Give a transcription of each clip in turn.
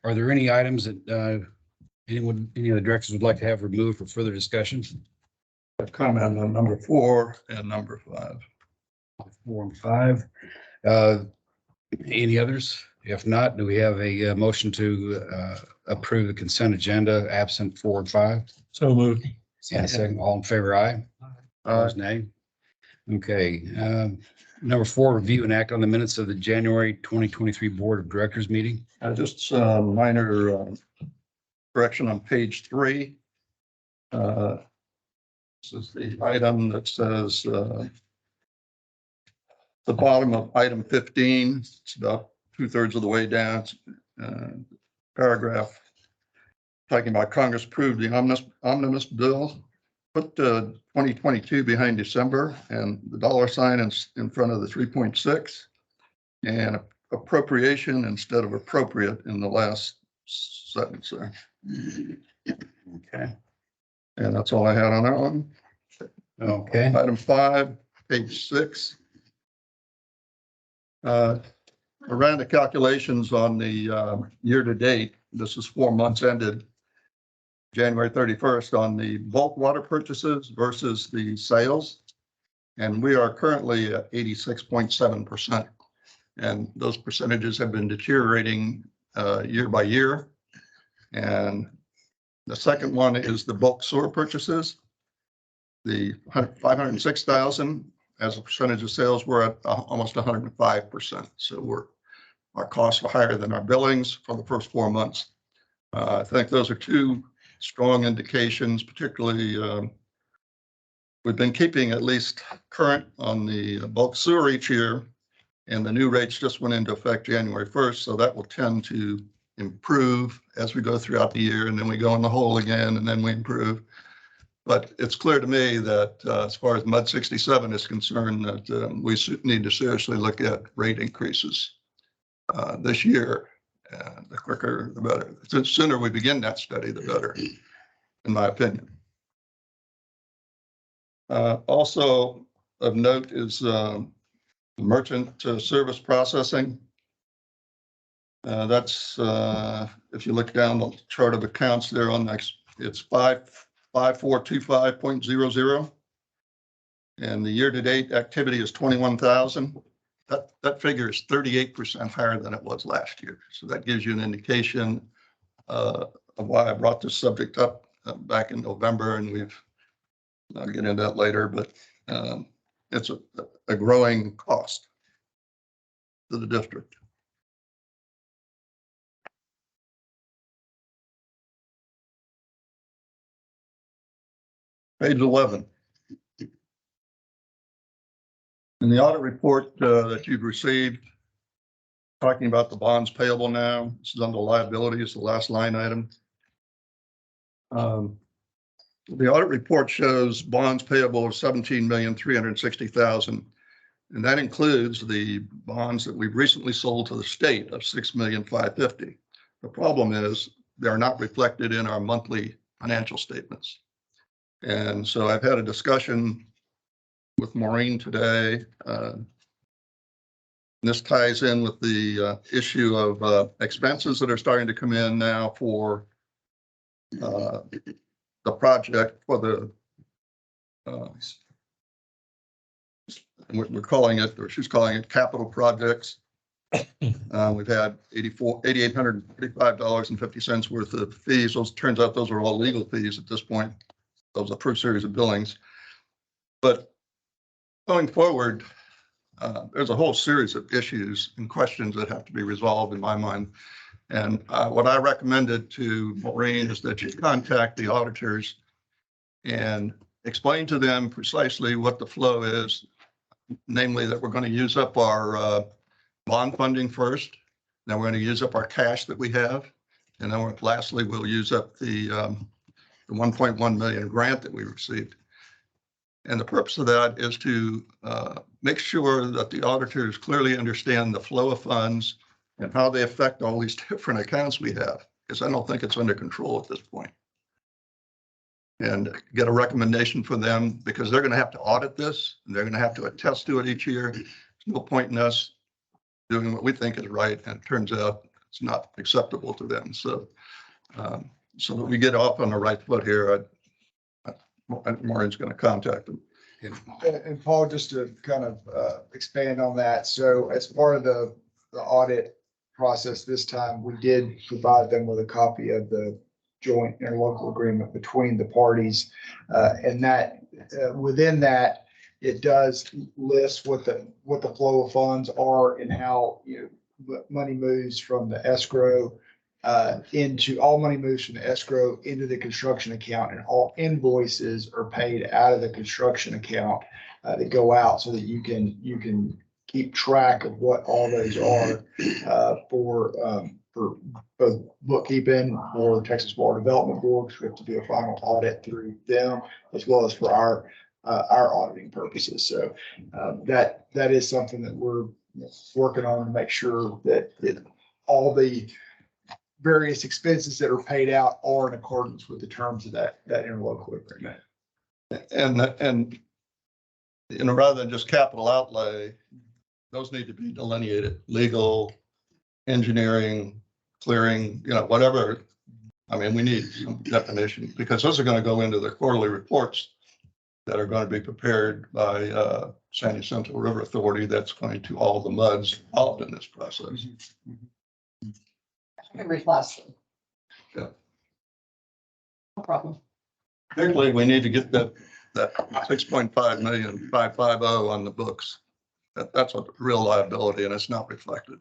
Are there any items that any of the directors would like to have removed for further discussion? Comment on number 4 and number 5. 4 and 5. Any others? If not, do we have a motion to approve the consent agenda absent 4 and 5? So moved. And a second, all in favor, aye. Opposed, nay. Okay. Number 4, review and act on the minutes of the January 2023 Board of Directors meeting. Just a minor correction on page 3. This is the item that says the bottom of item 15. It's about 2/3 of the way down. Paragraph talking about Congress approved the omnibus bill. Put 2022 behind December and the dollar sign in front of the 3.6 and appropriation instead of appropriate in the last sentence there. Okay. And that's all I had on that one. Okay. Item 5, page 6. I ran the calculations on the year to date. This is 4 months ended January 31st on the bulk water purchases versus the sales. And we are currently at 86.7%. And those percentages have been deteriorating year by year. And the second one is the bulk sewer purchases. The 506,000 as a percentage of sales, we're at almost 105%. So our costs are higher than our billings for the first 4 months. I think those are two strong indications, particularly we've been keeping at least current on the bulk sewer each year, and the new rates just went into effect January 1st. So that will tend to improve as we go throughout the year, and then we go in the hole again, and then we improve. But it's clear to me that as far as MUD 67 is concerned, that we need to seriously look at rate increases this year. The quicker, the better. The sooner we begin that study, the better, in my opinion. Also of note is merchant service processing. That's if you look down the chart of accounts there on next, it's 5425.00, and the year-to-date activity is 21,000. That figure is 38% higher than it was last year. So that gives you an indication of why I brought this subject up back in November, and I'll get into that later, but it's a growing cost to the district. Page 11. In the audit report that you've received, talking about the bonds payable now, this is under liabilities, the last line item. The audit report shows bonds payable of $17,360,000, and that includes the bonds that we've recently sold to the state of $6,550,000. The problem is they're not reflected in our monthly financial statements. And so I've had a discussion with Maureen today. This ties in with the issue of expenses that are starting to come in now for the project for the we're calling it, or she's calling it, capital projects. We've had $8,845.50 worth of fees. Those, turns out those are all legal fees at this point. Those are per series of billings. But going forward, there's a whole series of issues and questions that have to be resolved in my mind. And what I recommended to Maureen is that you contact the auditors and explain to them precisely what the flow is, namely that we're going to use up our bond funding first, then we're going to use up our cash that we have, and then lastly, we'll use up the 1.1 million grant that we received. And the purpose of that is to make sure that the auditors clearly understand the flow of funds and how they affect all these different accounts we have, because I don't think it's under control at this point. And get a recommendation for them, because they're going to have to audit this, and they're going to have to attest to it each year. There's no point in us doing what we think is right, and it turns out it's not acceptable to them. So, so that we get off on the right foot here, Maureen's going to contact them. And Paul, just to kind of expand on that, so as part of the audit process this time, we did provide them with a copy of the joint interlocal agreement between the parties. And that within that, it does list what the flow of funds are and how, money moves from the escrow all money moves from the escrow into the construction account, and all invoices are paid out of the construction account that go out, so that you can keep track of what all those are for both bookkeeping for the Texas Water Development Board, because we have to do a final audit through them, as well as for our auditing purposes. So that is something that we're working on to make sure that all the various expenses that are paid out are in accordance with the terms of that interlocal agreement. And rather than just capital outlay, those need to be delineated, legal, engineering, clearing, whatever. I mean, we need some definition, because those are going to go into the quarterly reports that are going to be prepared by San Jacinto River Authority. That's going to all the MUDs involved in this process. I can request them. Yeah. No problem. Particularly, we need to get that 6.5 million 550 on the books. That's a real liability, and it's not reflected.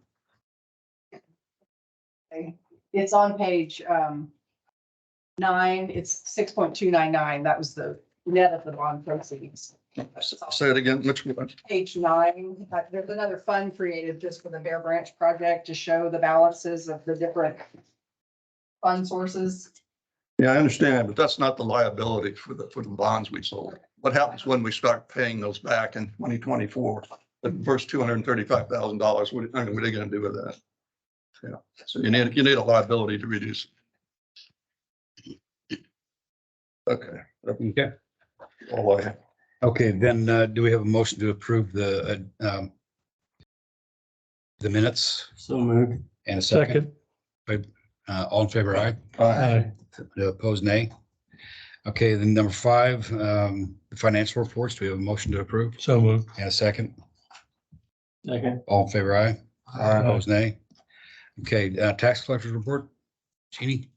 Okay. It's on page 9. It's 6.299. That was the net of the bond proceeds. Say it again, which one? Page 9. There's another fund created just for the Bear Branch project to show the balances of the different fund sources. Yeah, I understand, but that's not the liability for the bonds we sold. What happens when we start paying those back in 2024? The first $235,000, what are they going to do with that? Yeah, so you need a liability to reduce. Okay. Okay. All I have. Okay, then do we have a motion to approve the minutes So moved. and a second? All in favor, aye. Aye. Opposed, nay. Okay, then number 5, the financial reports. Do we have a motion to approve So moved. and a second? Second. All in favor, aye. Aye. Opposed, nay. Okay, tax collector's report. Jeannie?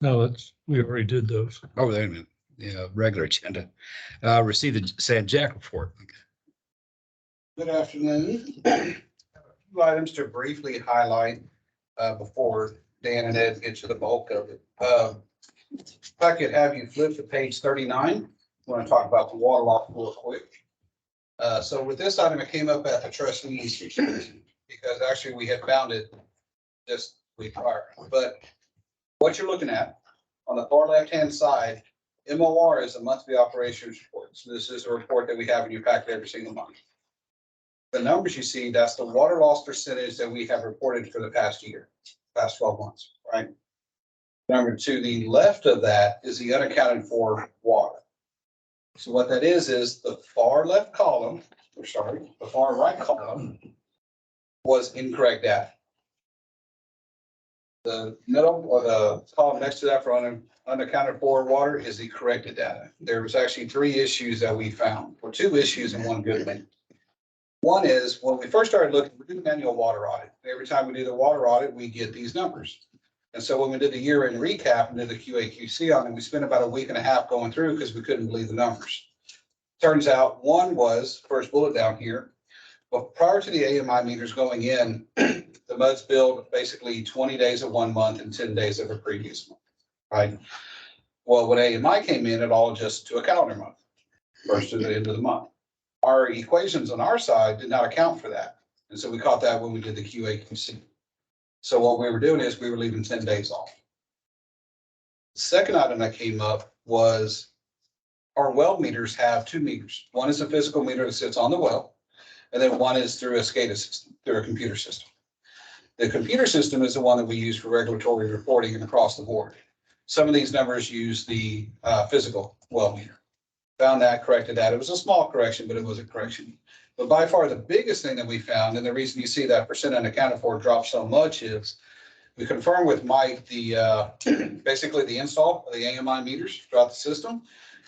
No, we already did those. Oh, wait a minute. Yeah, regular agenda. Receive the San Jack report. Good afternoon. A few items to briefly highlight before Dan and Ed get to the bulk of it. If I could have you flip to page 39, I want to talk about the water loss real quick. So with this item, it came up at the trustees because actually we had found it just week prior. But what you're looking at on the far left-hand side, MOR is a monthly operations report. So this is a report that we have in your packet every single month. The numbers you see, that's the water loss percentage that we have reported for the past year, past 12 months, right? Number to the left of that is the unaccounted for water. So what that is the far left column, the far right column was incorrect data. The middle or the column next to that for unaccounted for water is the corrected data. There was actually 3 issues that we found, or 2 issues and 1 good one. One is when we first started looking, we do the manual water audit. Every time we do the water audit, we get these numbers. And so when we did the year-end recap and did the QA/QC on it, we spent about a week and a half going through because we couldn't believe the numbers. Turns out one was, first bullet down here, but prior to the AMI meters going in, the MUDs billed basically 20 days of 1 month and 10 days of a previous month, right? Well, when AMI came in, it all adjusted to a calendar month, first to the end of the month. Our equations on our side did not account for that. And so we caught that when we did the QA/QC. So what we were doing is we were leaving 10 days off. The second item that came up was our well meters have 2 meters. One is a physical meter that sits on the well, and then one is through a SCADA system, through a computer system. The computer system is the one that we use for regulatory reporting and across the board. Some of these numbers use the physical well meter. Found that, corrected that. It was a small correction, but it was a correction. But by far the biggest thing that we found, and the reason you see that percent unaccounted for drop so much, is We confirmed with Mike basically the install of the AMI meters throughout the system.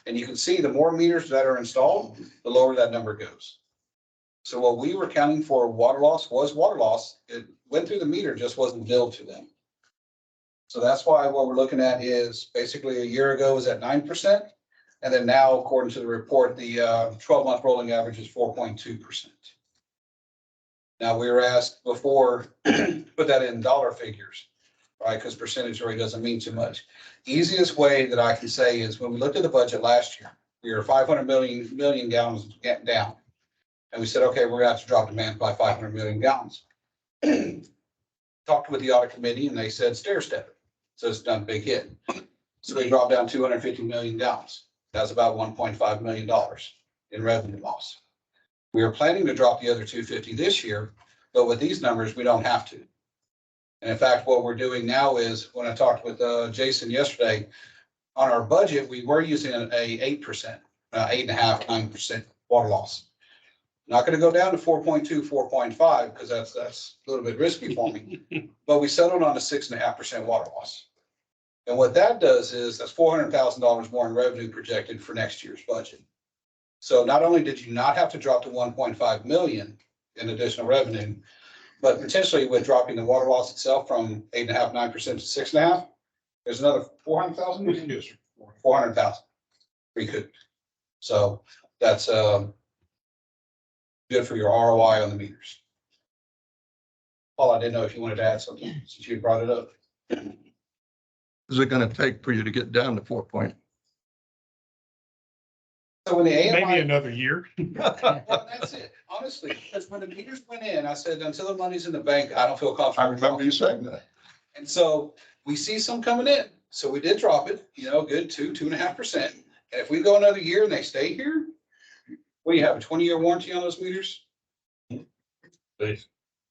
And you can see the more meters that are installed, the lower that number goes. So what we were counting for water loss was water loss. It went through the meter, just wasn't billed to them. So that's why what we're looking at is basically a year ago was at 9%. And then now, according to the report, the 12-month rolling average is 4.2%. Now, we were asked before, put that in dollar figures, right? Because percentage really doesn't mean too much. Easiest way that I can say is when we looked at the budget last year, we were 500 million gallons down. And we said, okay, we're gonna have to drop demand by 500 million gallons. Talked with the audit committee and they said stair step it. So it's not a big hit. So we dropped down 250 million gallons. That's about $1.5 million in revenue loss. We are planning to drop the other 250 this year, but with these numbers, we don't have to. And in fact, what we're doing now is when I talked with Jason yesterday, on our budget, we were using a 8%, 8.5%, 9% water loss. Not going to go down to 4.2, 4.5, because that's a little bit risky for me. But we settled on a 6.5% water loss. And what that does is that's $400,000 more in revenue projected for next year's budget. So not only did you not have to drop to 1.5 million in additional revenue, but potentially with dropping the water loss itself from 8.5%, 9% to 6.5%, there's another 400,000. 400,000 recouped. So that's good for your ROI on the meters. Paul, I didn't know if you wanted to add something since you brought it up. Is it gonna take for you to get down to 4 point? So when the AMI. Maybe another year. Well, that's it, honestly, because when the meters went in, I said, until the money's in the bank, I don't feel comfortable. I remember you saying that. And so we see some coming in. So we did drop it, good 2.5%. And if we go another year and they stay here, what do you have, a 20-year warranty on those meters? They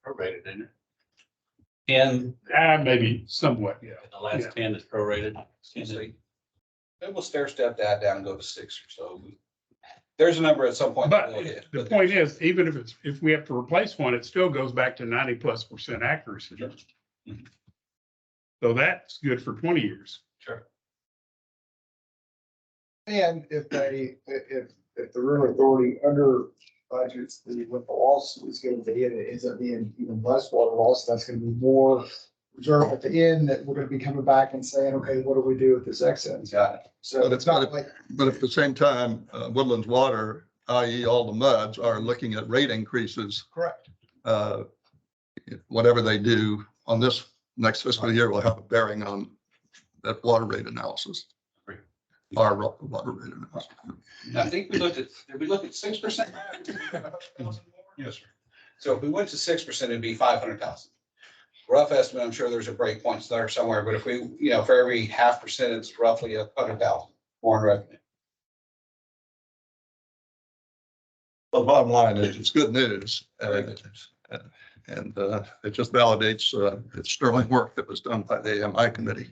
prorated, didn't it? Maybe somewhat, yeah. The last 10 is prorated. See, then we'll stair step that down and go to 6 or so. There's a number at some point. But that we'll hit, the point is, even if we have to replace one, it still goes back to 90+% accuracy. Mhm. So that's good for 20 years. Sure. And if the river authority under budgets, what the loss is going to be, and it ends up being even less water loss, that's going to be more reserve at the end that we're going to be coming back and saying, okay, what do we do with this excess? Got it. So But it's not if- like, But at the same time, Woodlands Water, i.e. all the MUDs, are looking at rate increases. correct. Whatever they do on this next fiscal year will have a bearing on that water rate analysis. Our water rate analysis. I think did we look at 6%? Yes, sir. So if we went to 6%, it'd be 500,000. Rough estimate, I'm sure there's a break point there somewhere, but if we, for every 0.5%, it's roughly 100,000 more in revenue. The bottom line is it's good news. And it just validates the sterling work that was done by the AMI committee.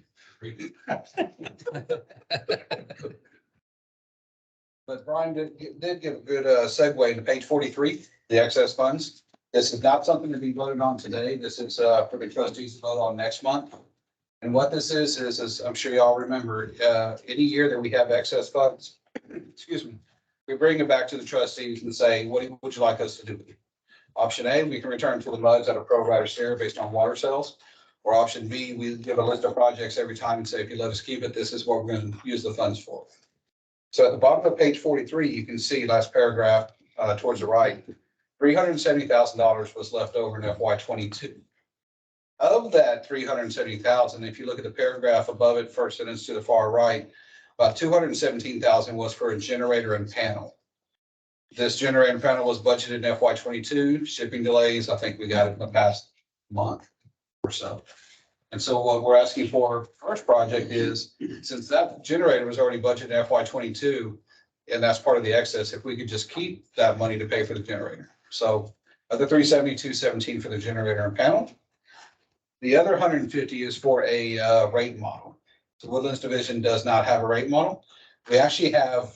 But Brian did give a good segue to page 43, the excess funds. This is not something to be voted on today. This is for the trustees to vote on next month. And what this is I'm sure you all remember, any year that we have excess funds, excuse me, we bring it back to the trustees and say, what would you like us to do with it? Option A, we can return to the MUDs at a pro rata share based on water sales. Or option B, we give a list of projects every time and say, if you let us keep it, this is what we're going to use the funds for. So at the bottom of page 43, you can see last paragraph towards the right, $370,000 was left over in FY22. Of that $370,000, if you look at the paragraph above it, first sentence to the far right, about $217,000 was for a generator and panel. This generator and panel was budgeted in FY22. Shipping delays, I think we got it in the past month or so. And so what we're asking for first project is, since that generator was already budgeted in FY22, and that's part of the excess, if we could just keep that money to pay for the generator. So of the $372.17 for the generator and panel, the other $150 is for a rate model. The Woodlands Division does not have a rate model. We actually have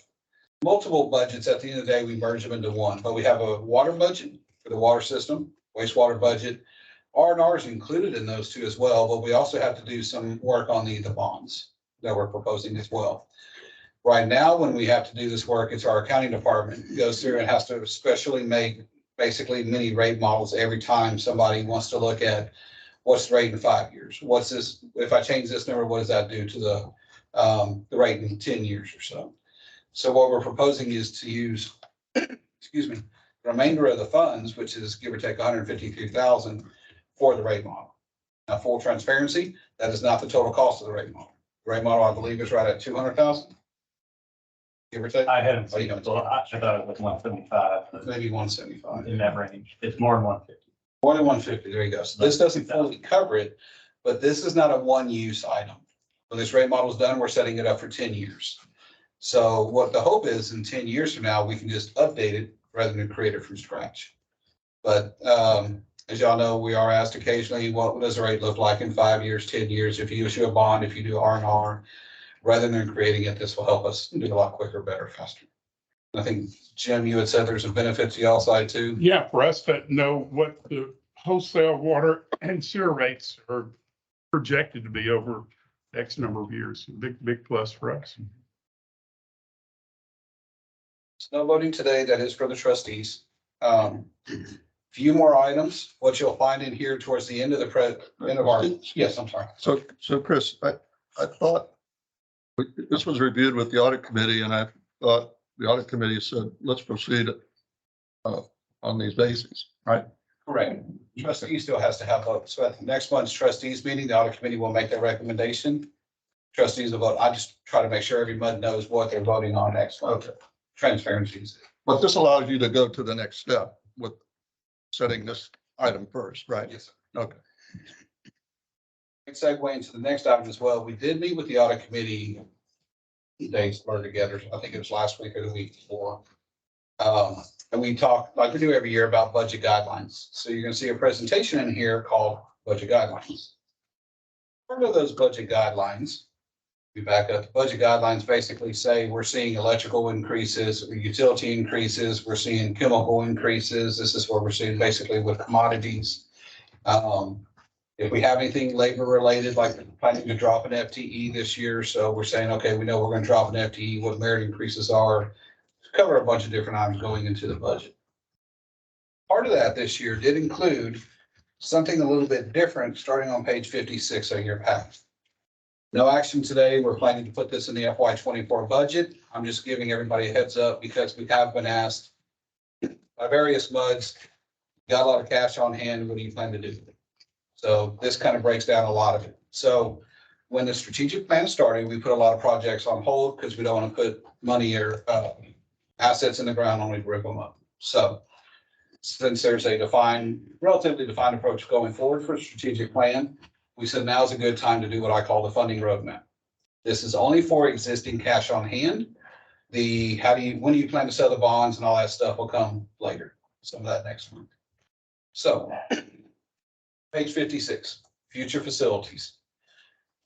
multiple budgets. At the end of the day, we merge them into one, but we have a water budget for the water system, wastewater budget, R&R is included in those two as well, but we also have to do some work on the bonds that we're proposing as well. Right now, when we have to do this work, it's our accounting department goes through and has to specially make basically mini rate models every time somebody wants to look at what's the rate in 5 years? What's this, if I change this number, what does that do to the rate in 10 years or so? So what we're proposing is to use, excuse me, the remainder of the funds, which is give or take 153,000 for the rate model. Now, full transparency, that is not the total cost of the rate model. The rate model, I believe, is right at 200,000. Give or take. I hadn't Oh, you seen know, it, so I thought it was 175, maybe 175. in that range. It's more than 150. More than 150, there you go. So this doesn't fully cover it, but this is not a one-use item. When this rate model is done, we're setting it up for 10 years. So what the hope is in 10 years from now, we can just update it rather than create it from scratch. But as y'all know, we are asked occasionally, what does the rate look like in 5 years, 10 years? If you issue a bond, if you do R&R, rather than creating it, this will help us do a lot quicker, better, faster. I think, Jim, you had said there's a benefit to y'all side too. Yeah, for us to know what the wholesale water and sewer rates are projected to be over X number of years. Big plus for us. No voting today, that is for the trustees. Few more items, what you'll find in here towards the end of end of our, yes, I'm sorry. So Chris, I thought this was reviewed with the audit committee, and I thought the audit committee said, let's proceed on these bases, right? Correct. Trustee still has to have votes. So at the next month's trustees meeting, the audit committee will make their recommendation. Trustees will vote. I just try to make sure everyone knows what they're voting on next month. Okay. Transparencies. But this allows you to go to the next step with setting this item first, right? Yes, sir. Okay. Segue into the next item as well. We did meet with the audit committee. Days blurred together. I think it was last week or the week before. And we talked, like we do every year, about budget guidelines. So you're going to see a presentation in here called budget guidelines. Part of those budget guidelines, we back up, the budget guidelines basically say we're seeing electrical increases, utility increases, we're seeing chemical increases. This is what we're seeing basically with commodities. If we have anything labor related, like planning to drop an FTE this year, so we're saying, okay, we know we're going to drop an FTE, what merit increases are, cover a bunch of different items going into the budget. Part of that this year did include something a little bit different, starting on page 56 of your pack. No action today. We're planning to put this in the FY24 budget. I'm just giving everybody a heads up because we have been asked by various MUDs, got a lot of cash on hand, what do you plan to do? So this kind of breaks down a lot of it. So when the strategic plan started, we put a lot of projects on hold because we don't want to put money or assets in the ground only to rip them up. So since there's a relatively defined approach going forward for a strategic plan, we said now is a good time to do what I call the funding roadmap. This is only for existing cash on hand. When do you plan to sell the bonds and all that stuff will come later. Some of that next month. So page 56, future facilities.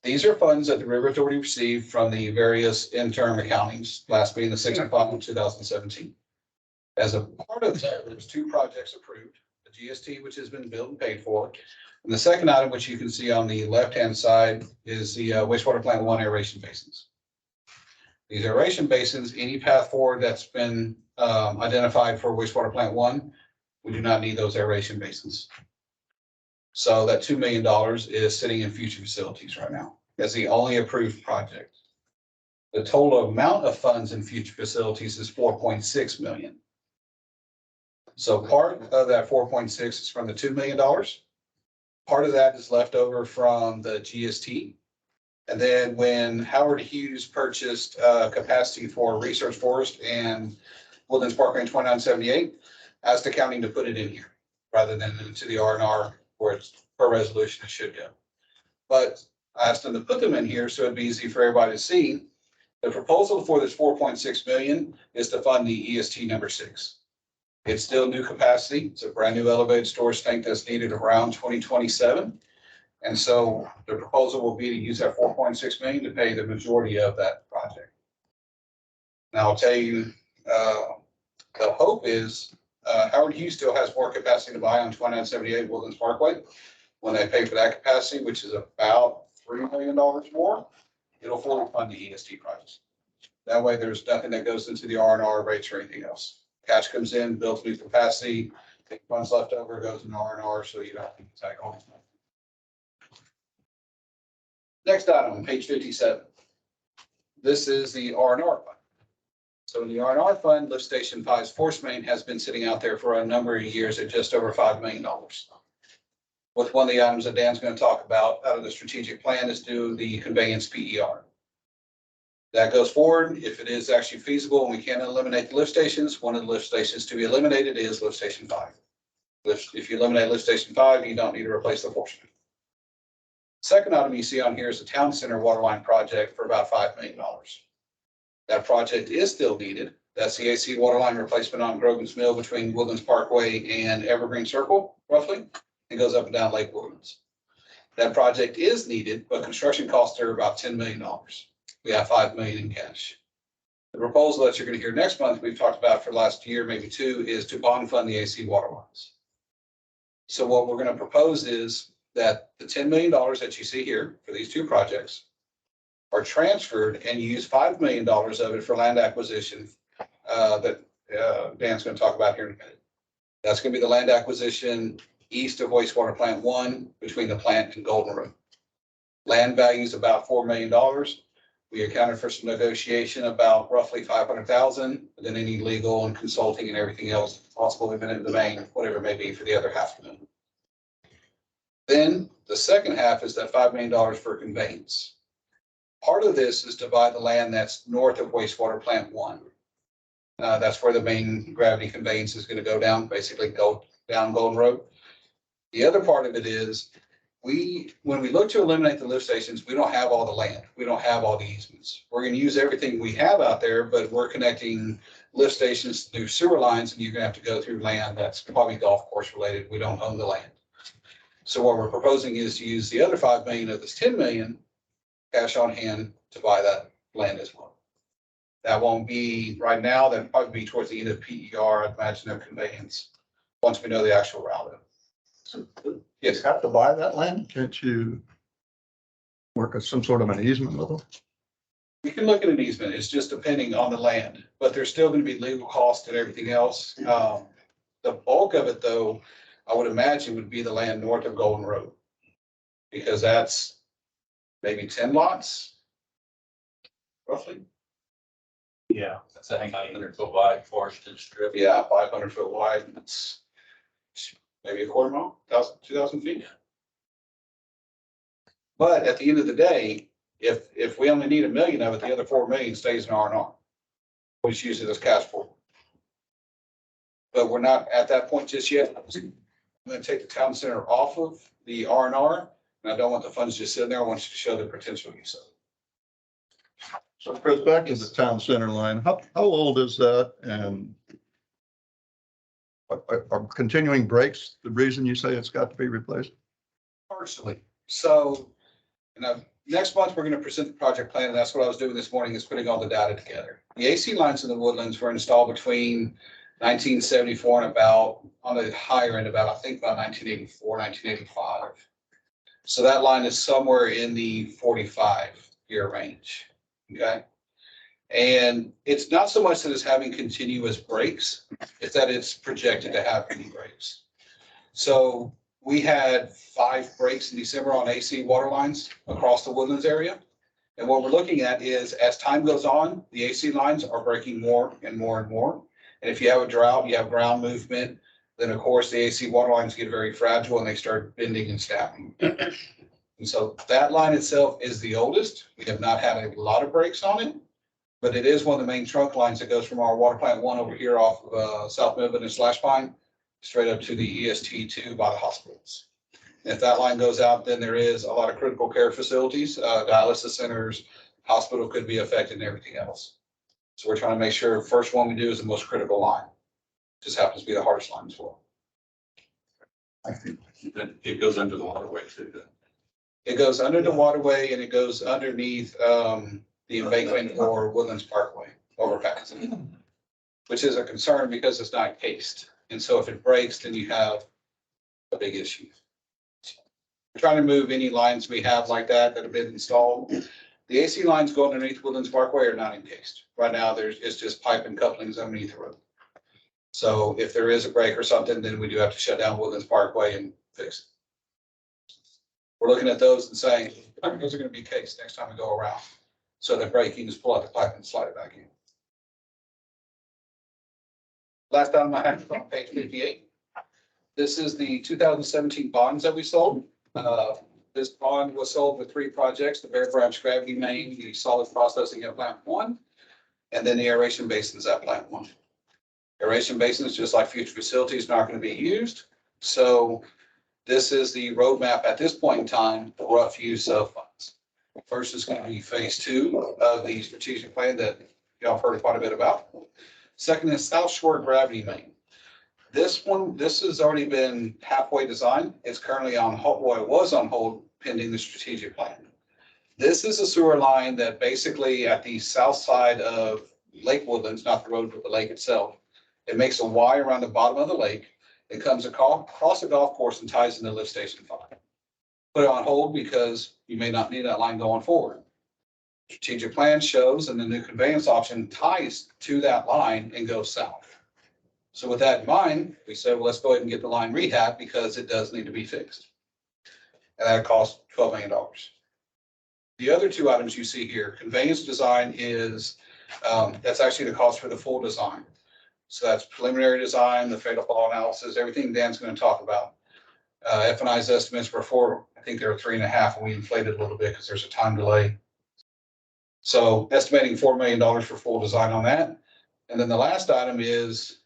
These are funds that the River Authority received from the various interim accountings, last being the 6th of 2017. As a part of that, there's 2 projects approved, the GST, which has been built and paid for. And the second item, which you can see on the left-hand side, is the wastewater plant 1 aeration basins. These aeration basins, any path forward that's been identified for wastewater plant 1, we do not need those aeration basins. So that $2 million is sitting in future facilities right now. That's the only approved project. The total amount of funds in future facilities is 4.6 million. So part of that 4.6 is from the $2 million. Part of that is left over from the GST. And then when Howard Hughes purchased capacity for Research Forest and Woodlands Park Range 2978, asked the county to put it in here rather than into the R&R where it's per resolution it should go. But I asked them to put them in here so it'd be easy for everybody to see. The proposal for this 4.6 million is to fund the EST number 6. It's still new capacity. It's a brand new elevated storage tank that's needed around 2027. And so the proposal will be to use that 4.6 million to pay the majority of that project. Now I'll tell you, the hope is Howard Hughes still has more capacity to buy on 2978 Woodlands Parkway. When they pay for that capacity, which is about $3 million more, it'll fully fund the EST projects. That way, there's nothing that goes into the R&R rates or anything else. Cash comes in, builds new capacity, funds left over, goes into R&R, so you don't have to tag on. Next item, on page 57. This is the R&R fund. So in the R&R fund, Lift Station 5's force main has been sitting out there for a number of years at just over $5 million. With one of the items that Dan's going to talk about out of the strategic plan is do the conveyance PER. That goes forward. If it is actually feasible and we can eliminate the lift stations, one of the lift stations to be eliminated is Lift Station 5. If you eliminate Lift Station 5, you don't need to replace the force main. Second item you see on here is the Town Center Waterline project for about $5 million. That project is still needed. That's the AC waterline replacement on Grogan's Mill between Woodlands Parkway and Evergreen Circle, roughly. It goes up and down Lake Woodlands. That project is needed, but construction costs are about $10 million. We have $5 million in cash. The proposal that you're going to hear next month, we've talked about for the last year, maybe two, is to bond fund the AC water lines. So what we're going to propose is that the $10 million that you see here for these two projects are transferred and you use $5 million of it for land acquisition that Dan's going to talk about here in a minute. That's going to be the land acquisition east of wastewater plant 1 between the plant and Golden Road. Land value is about $4 million. We accounted for some negotiation about roughly $500,000, and then any legal and consulting and everything else, possible eminent domain, whatever it may be for the other $500,000. Then the second half is that $5 million for conveyance. Part of this is to buy the land that's north of wastewater plant 1. That's where the main gravity conveyance is going to go down, basically go down Golden Road. The other part of it is when we look to eliminate the lift stations, we don't have all the land. We don't have all the easements. We're going to use everything we have out there, but we're connecting lift stations through sewer lines, and you're going to have to go through land that's probably golf course related. We don't own the land. So what we're proposing is to use the other $5 million of this $10 million cash on hand to buy that land as well. That won't be right now. That'll probably be towards the end of PER, I'd imagine, of conveyance, once we know the actual route. Yes. You have to buy that land? Can't you work as some sort of an easement with them? We can look at an easement. It's just depending on the land, but there's still going to be legal costs and everything else. The bulk of it, though, I would imagine would be the land north of Golden Road, because that's maybe 10 lots, roughly. Yeah, that's a 500-foot wide forested strip. Yeah, 500-foot wide. It's maybe a quarter mile, 2,000 feet. But at the end of the day, if we only need $1 million of it, the other $4 million stays in R&R. We just use it as cash flow. But we're not at that point just yet. I'm going to take the town center off of the R&R, and I don't want the funds just sitting there. I want you to show the potential use of it. So Chris, back to the town center line, how old is that? And are continuing breaks the reason you say it's got to be replaced? Partially. So, next month, we're going to present the project plan, and that's what I was doing this morning, is putting all the data together. The AC lines in the Woodlands were installed between 1974 and about, on the higher end, I think about 1984, 1985. So that line is somewhere in the 45-year range, okay? And it's not so much that it's having continuous breaks, it's that it's projected to have many breaks. So we had 5 breaks in December on AC water lines across the Woodlands area. And what we're looking at is, as time goes on, the AC lines are breaking more and more and more. And if you have a drought, you have ground movement, then of course the AC water lines get very fragile and they start bending and snapping. And so that line itself is the oldest. We have not had a lot of breaks on it, but it is one of the main trunk lines that goes from our water plant 1 over here off of South Midland and Slash Pine straight up to the EST2 by the hospitals. And if that line goes out, then there is a lot of critical care facilities, dialysis centers, hospital could be affected and everything else. So we're trying to make sure the first one we do is the most critical line. Just happens to be the hardest line as well. It goes under the waterway too. It goes under the waterway and it goes underneath the embankment for Woodlands Parkway overpass, which is a concern because it's not cased. And so if it breaks, then you have a big issue. trying to move any lines we have like that have been installed. The AC lines going underneath Woodlands Parkway are not encased. Right now, it's just pipe and couplings underneath the road. So if there is a break or something, then we do have to shut down Woodlands Parkway and fix it. We're looking at those and saying, those are gonna be cased next time we go around. So the break, you can just pull out the pipe and slide it back in. Last item I have on page 58. This is the 2017 bonds that we sold. This bond was sold with 3 projects: the Bear Branch Gravity Main, the solid processing at Plant 1, and then the aeration basins at Plant 1. Aeration basins, just like future facilities, not going to be used. So this is the roadmap at this point in time for rough use of funds. First is going to be phase 2 of the strategic plan that y'all heard quite a bit about. Second is South Shore Gravity Main. This has already been halfway designed. It's currently on hold, well, it was on hold pending the strategic plan. This is a sewer line that basically at the south side of Lake Woodlands, not the road, but the lake itself. It makes a Y around the bottom of the lake. It comes across the golf course and ties into Lift Station 5. Put it on hold because you may not need that line going forward. Strategic plan shows, and the new conveyance option ties to that line and goes south. So with that in mind, we said, well, let's go ahead and get the line rehab because it does need to be fixed. And that costs $12 million. The other 2 items you see here, conveyance design is, that's actually the cost for the full design. So that's preliminary design, the fatal flaw analysis, everything Dan's going to talk about. F&I's estimates were 4, I think they were 3.5, and we inflated a little bit because there's a time delay. So estimating $4 million for full design on that. And then the last item is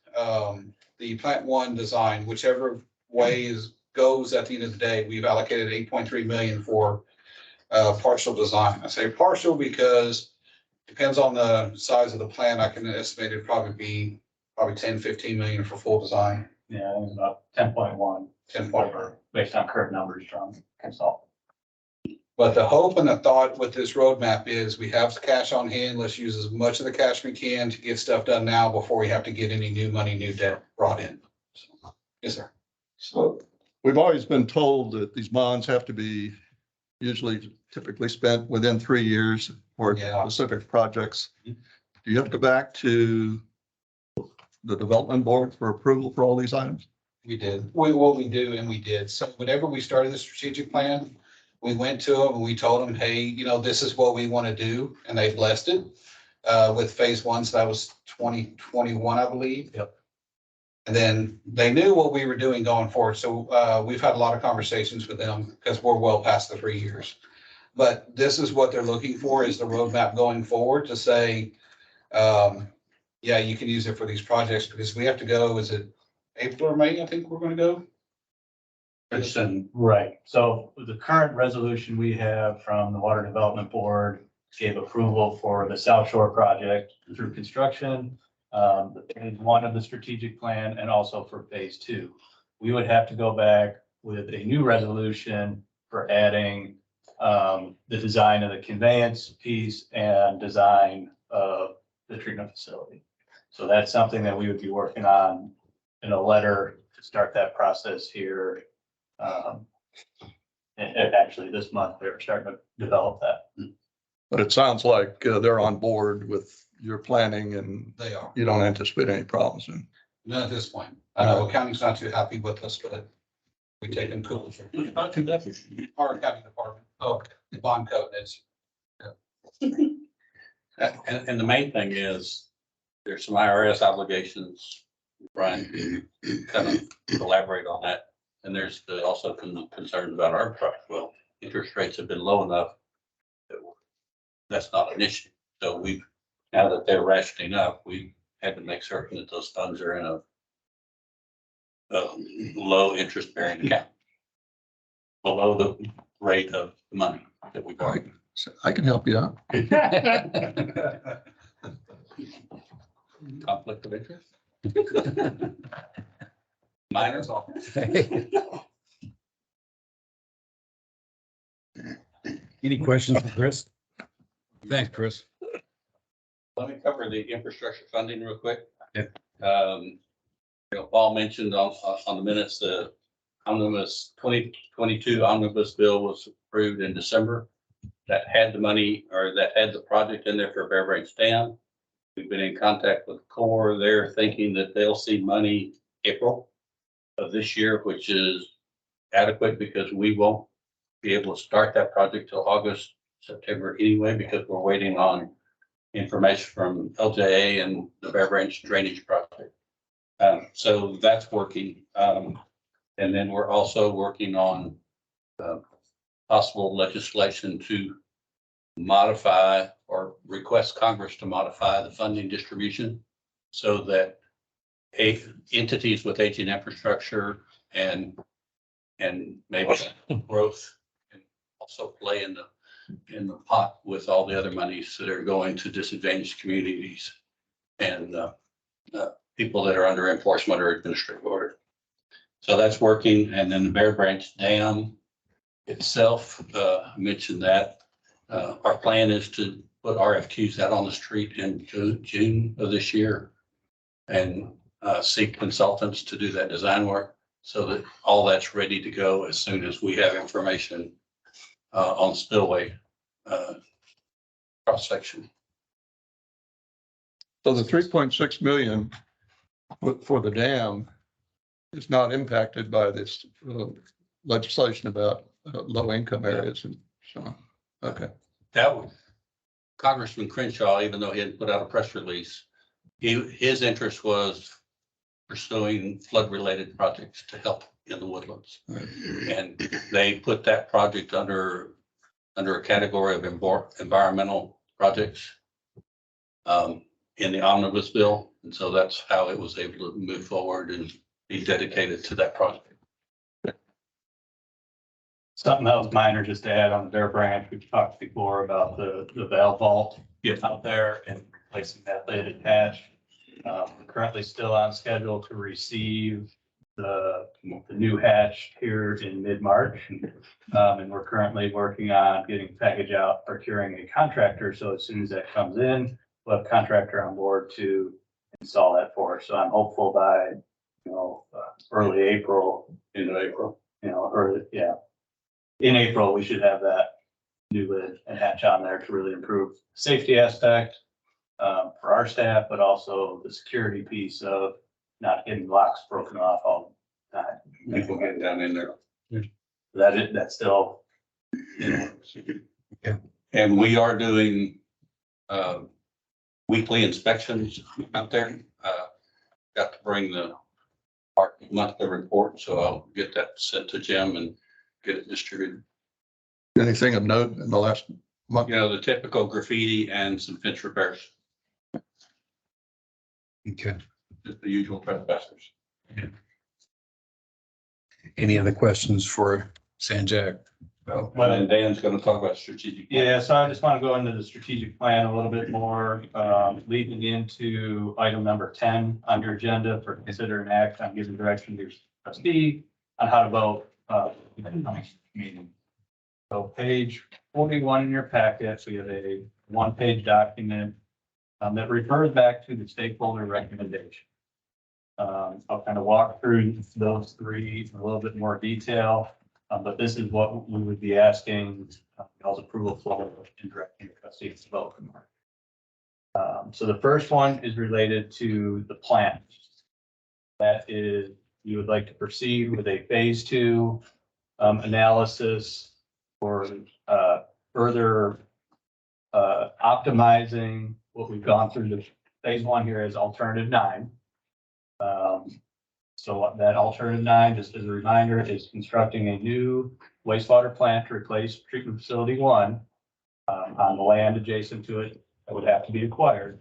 the Plant 1 design, whichever way goes at the end of the day. We've allocated $8.3 million for partial design. I say partial because depends on the size of the plan. I can estimate it'd probably be 10, 15 million for full design. Yeah, it was about 10.1. 10.1. Based on current numbers from consultant. But the hope and the thought with this roadmap is we have the cash on hand. Let's use as much of the cash we can to get stuff done now before we have to get any new money, new debt brought in. So, yes, sir. So we've always been told that these bonds have to be typically spent within 3 years for Yeah. specific projects. Do you have to go back to the development board for approval for all these items? We did. We do, and we did. So whenever we started the strategic plan, we went to them and we told them, hey, this is what we want to do. And they blessed it with phase 1. So that was 2021, I believe. Yep. And then they knew what we were doing going forward. So we've had a lot of conversations with them because we're well past the 3 years. But this is what they're looking for, is the roadmap going forward to say, yeah, you can use it for these projects because we have to go, is it April or May? I think we're going to go. Right. So the current resolution we have from the Water Development Board gave approval for the South Shore project through construction, the phase 1 of the strategic plan, and also for phase 2. We would have to go back with a new resolution for adding the design of the conveyance piece and design of the treatment facility. So that's something that we would be working on in a letter to start that process here. And actually this month, they're starting to develop that. But it sounds like they're on board with your planning and They are. you don't anticipate any problems. And Not at this point. I know county's not too happy with us, but we take them cool. Not too bad. Our county department. Oh, the bond code is. And the main thing is, there's some IRS obligations, Brian, kind of elaborate on that. And there's also concerns about our project. Well, interest rates have been low enough that that's not an issue. So now that they're ratcheting up, we had to make certain that those funds are in a low interest bearing account, below the rate of the money that we borrow. so I can help you out. Conflict of interest? Minors all. Any questions for Chris? Thanks, Chris. Let me cover the infrastructure funding real quick. Yeah. Paul mentioned on the minutes, the omnibus 2022 omnibus bill was approved in December. That had the money, or that had the project in there for Bear Branch Dam. We've been in contact with Corps. They're thinking that they'll see money April of this year, which is adequate because we won't be able to start that project till August, September anyway, because we're waiting on information from LJA and the Bear Branch Drainage Project. So that's working. And then we're also working on possible legislation to modify or request Congress to modify the funding distribution so that entities with aging infrastructure and maybe growth can also play in the pot with all the other monies that are going to disadvantaged communities and people that are under enforcement or administrative order. So that's working. And then the Bear Branch Dam itself, I mentioned that. Our plan is to put RFQs out on the street in June of this year and seek consultants to do that design work so that all that's ready to go as soon as we have information on spillway cross section. So the 3.6 million for the dam is not impacted by this legislation about low income areas and so on. Okay. That was Congressman Crenshaw, even though he hadn't put out a press release, his interest was pursuing flood related projects to help in the woodlands. Right. And they put that project under a category of environmental projects in the omnibus bill. And so that's how it was able to move forward and be dedicated to that project. Something else minor just to add on the Bear Branch, we've talked before about the valve vault getting out there and replacing that lid attached. We're currently still on schedule to receive the new hatch here in mid-March. And we're currently working on getting package out, procuring a contractor. So as soon as that comes in, we'll have a contractor on board to install that for us. So I'm hopeful by, early April, In April. in April, we should have that new lid and hatch on there to really improve safety aspect for our staff, but also the security piece of not getting locks broken off all the time. People getting down in there. That's still. And we are doing weekly inspections out there. Got to bring our monthly report, so I'll get that sent to Jim and get it distributed. Anything of note in the last month? The typical graffiti and some fence repairs, Okay. just the usual trespassers. Any other questions for Sanjay? Well, and Dan's gonna talk about strategic. plan. Yeah, so I just want to go into the strategic plan a little bit more, leading into item number 10 on your agenda for consider and act on giving direction to your trustee on how to vote in the next meeting. So page 41 in your packet, we have a one-page document that refers back to the stakeholder recommendation. I'll kind of walk through those three in a little bit more detail. But this is what we would be asking y'all's approval for and directing trustees to vote. So the first one is related to the plan. That is, you would like to proceed with a phase 2 analysis for further optimizing what we've gone through. The phase 1 here is alternative 9. So that alternative 9, just as a reminder, is constructing a new wastewater plant to replace treatment facility 1 on the land adjacent to it that would have to be acquired.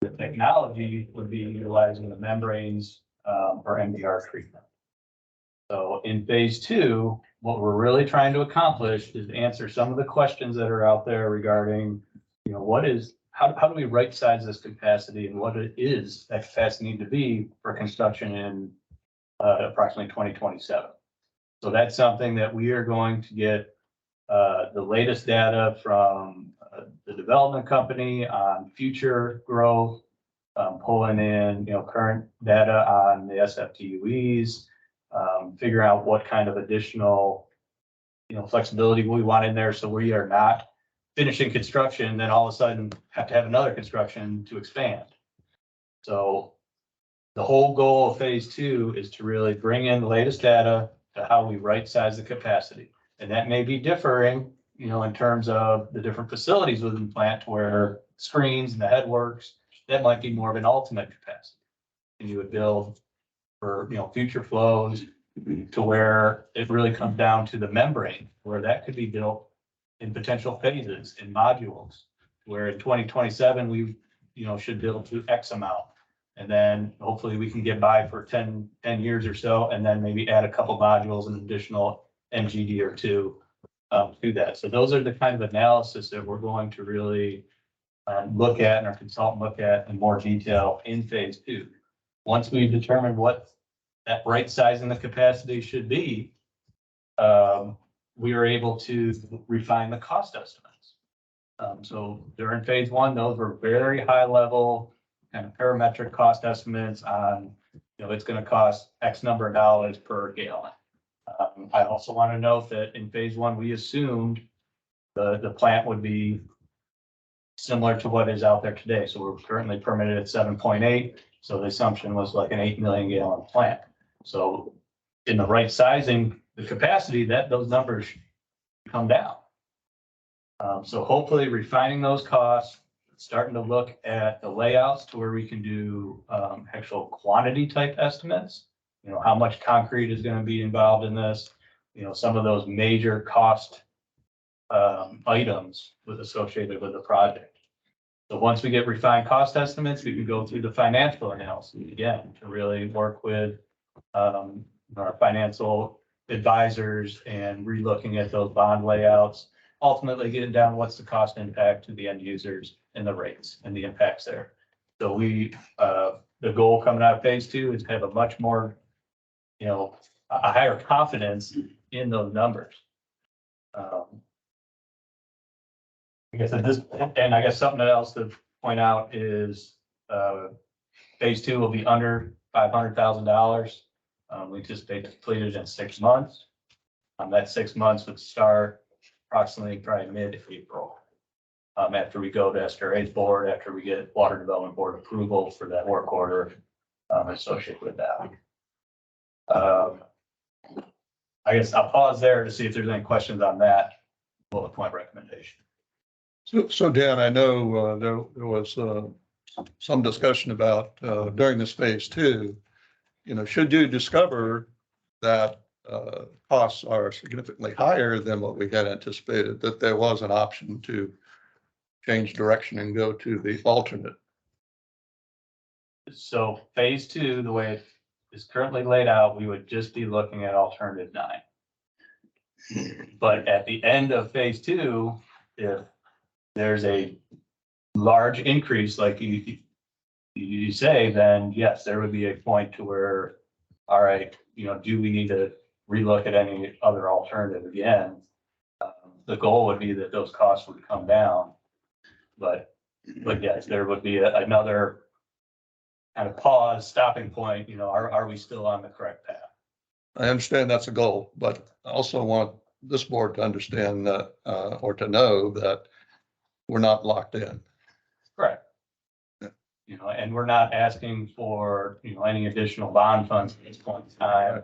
The technology would be utilizing the membranes or MBR treatment. So in phase 2, what we're really trying to accomplish is answer some of the questions that are out there regarding, how do we right size this capacity and what it is that capacity need to be for construction in approximately 2027. So that's something that we are going to get the latest data from the development company on future growth, pulling in current data on the SFTUEs, figure out what kind of additional, flexibility we want in there, so we are not finishing construction, then all of a sudden have to have another construction to expand. So the whole goal of phase two is to really bring in the latest data to how we right size the capacity. And that may be differing, in terms of the different facilities within the plant, where screens and the headworks, that might be more of an ultimate capacity. And you would build for, future flows to where it really comes down to the membrane, where that could be built in potential phases in modules, where in 2027, we, should build to X amount. And then hopefully we can get by for 10 years or so, and then maybe add a couple modules and additional MGD or two to that. So those are the kind of analysis that we're going to really look at, and our consultant look at in more detail in phase two. Once we've determined what that right size in the capacity should be, we are able to refine the cost estimates. So during phase one, those were very high level kind of parametric cost estimates on, it's going to cost X number of dollars per gallon. I also want to note that in phase one, we assumed the plant would be similar to what is out there today. So we're currently permitted at 7.8. So the assumption was like an 8 million gallon plant. So in the right sizing, the capacity, that those numbers come down. So hopefully refining those costs, starting to look at the layouts to where we can do actual quantity type estimates. How much concrete is going to be involved in this, some of those major cost items associated with the project. So once we get refined cost estimates, we can go through the financial analysis again to really work with our financial advisors and relooking at those bond layouts, ultimately getting down what's the cost impact to the end users and the rates and the impacts there. So the goal coming out of phase two is to have a much more, a higher confidence in those numbers. I guess I guess something else to point out is phase two will be under $500,000. We anticipate to complete it in 6 months. That 6 months would start approximately probably mid-April. After we go to SRA's board, after we get Water Development Board approval for that work order associated with that. I guess I'll pause there to see if there's any questions on that bullet point recommendation. So Dan, I know there was some discussion about during this phase two, should you discover that costs are significantly higher than what we had anticipated, that there was an option to change direction and go to the alternate. So phase two, the way it is currently laid out, we would just be looking at alternative 9. But at the end of phase two, if there's a large increase, like you say, then yes, there would be a point to where, all right, do we need to relook at any other alternative again? The goal would be that those costs would come down. But yes, there would be another kind of pause, stopping point, are we still on the correct path? I understand that's a goal, but I also want this board to understand that, or to know that we're not locked in. Correct. Yeah. And we're not asking for, any additional bond funds at this point in time.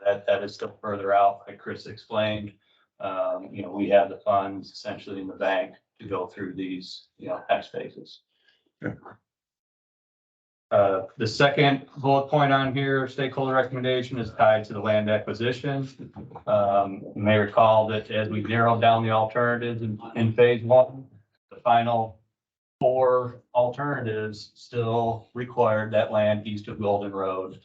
That is still further out, like Chris explained. We have the funds essentially in the bank to go through these, next phases. Yeah. The second bullet point on here, stakeholder recommendation, is tied to the land acquisition. You may recall that as we narrowed down the alternatives in phase one, the final 4 alternatives still required that land east of Golden Road.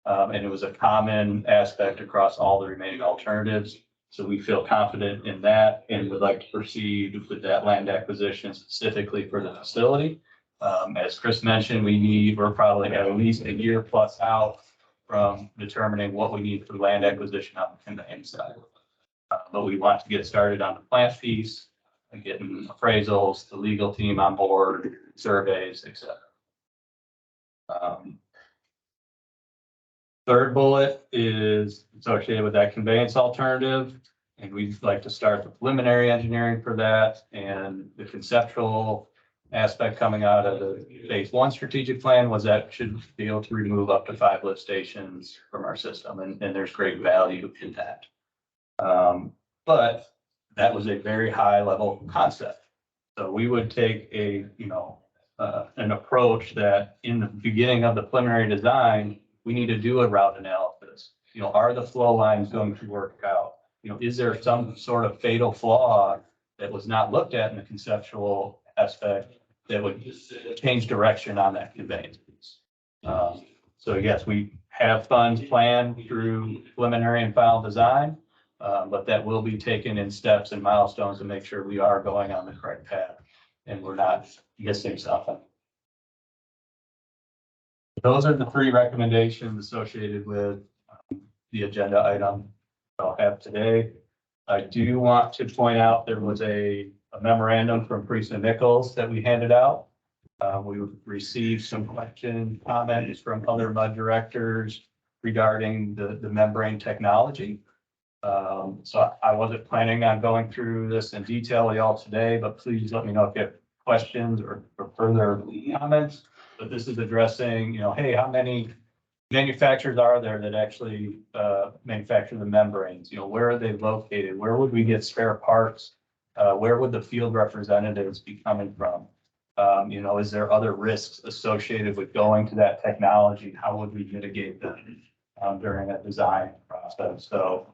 And it was a common aspect across all the remaining alternatives. So we feel confident in that and would like to proceed with that land acquisition specifically for the facility. As Chris mentioned, we're probably at least a year plus out from determining what we need for land acquisition on the inside. But we want to get started on the plant piece and getting appraisals, the legal team on board, surveys, etc. Third bullet is associated with that conveyance alternative. And we'd like to start the preliminary engineering for that and the conceptual aspect coming out of the phase one strategic plan was that should be able to remove up to 5 lift stations from our system. And there's great value in that. But that was a very high level concept. So we would take a, an approach that in the beginning of the preliminary design, we need to do a route analysis. Are the flow lines going to work out? Is there some sort of fatal flaw that was not looked at in the conceptual aspect that would change direction on that conveyance piece? So yes, we have funds planned through preliminary and final design, but that will be taken in steps and milestones to make sure we are going on the correct path and we're not missing something. Those are the 3 recommendations associated with the agenda item I'll have today. I do want to point out there was a memorandum from Precinct Nichols that we handed out. We received some comments from other MUD directors regarding the membrane technology. So I wasn't planning on going through this in detail with y'all today, but please let me know if you have questions or further comments. But this is addressing, hey, how many manufacturers are there that actually manufacture the membranes? Where are they located? Where would we get spare parts? Where would the field representatives be coming from? Is there other risks associated with going to that technology? How would we mitigate them during that design process? So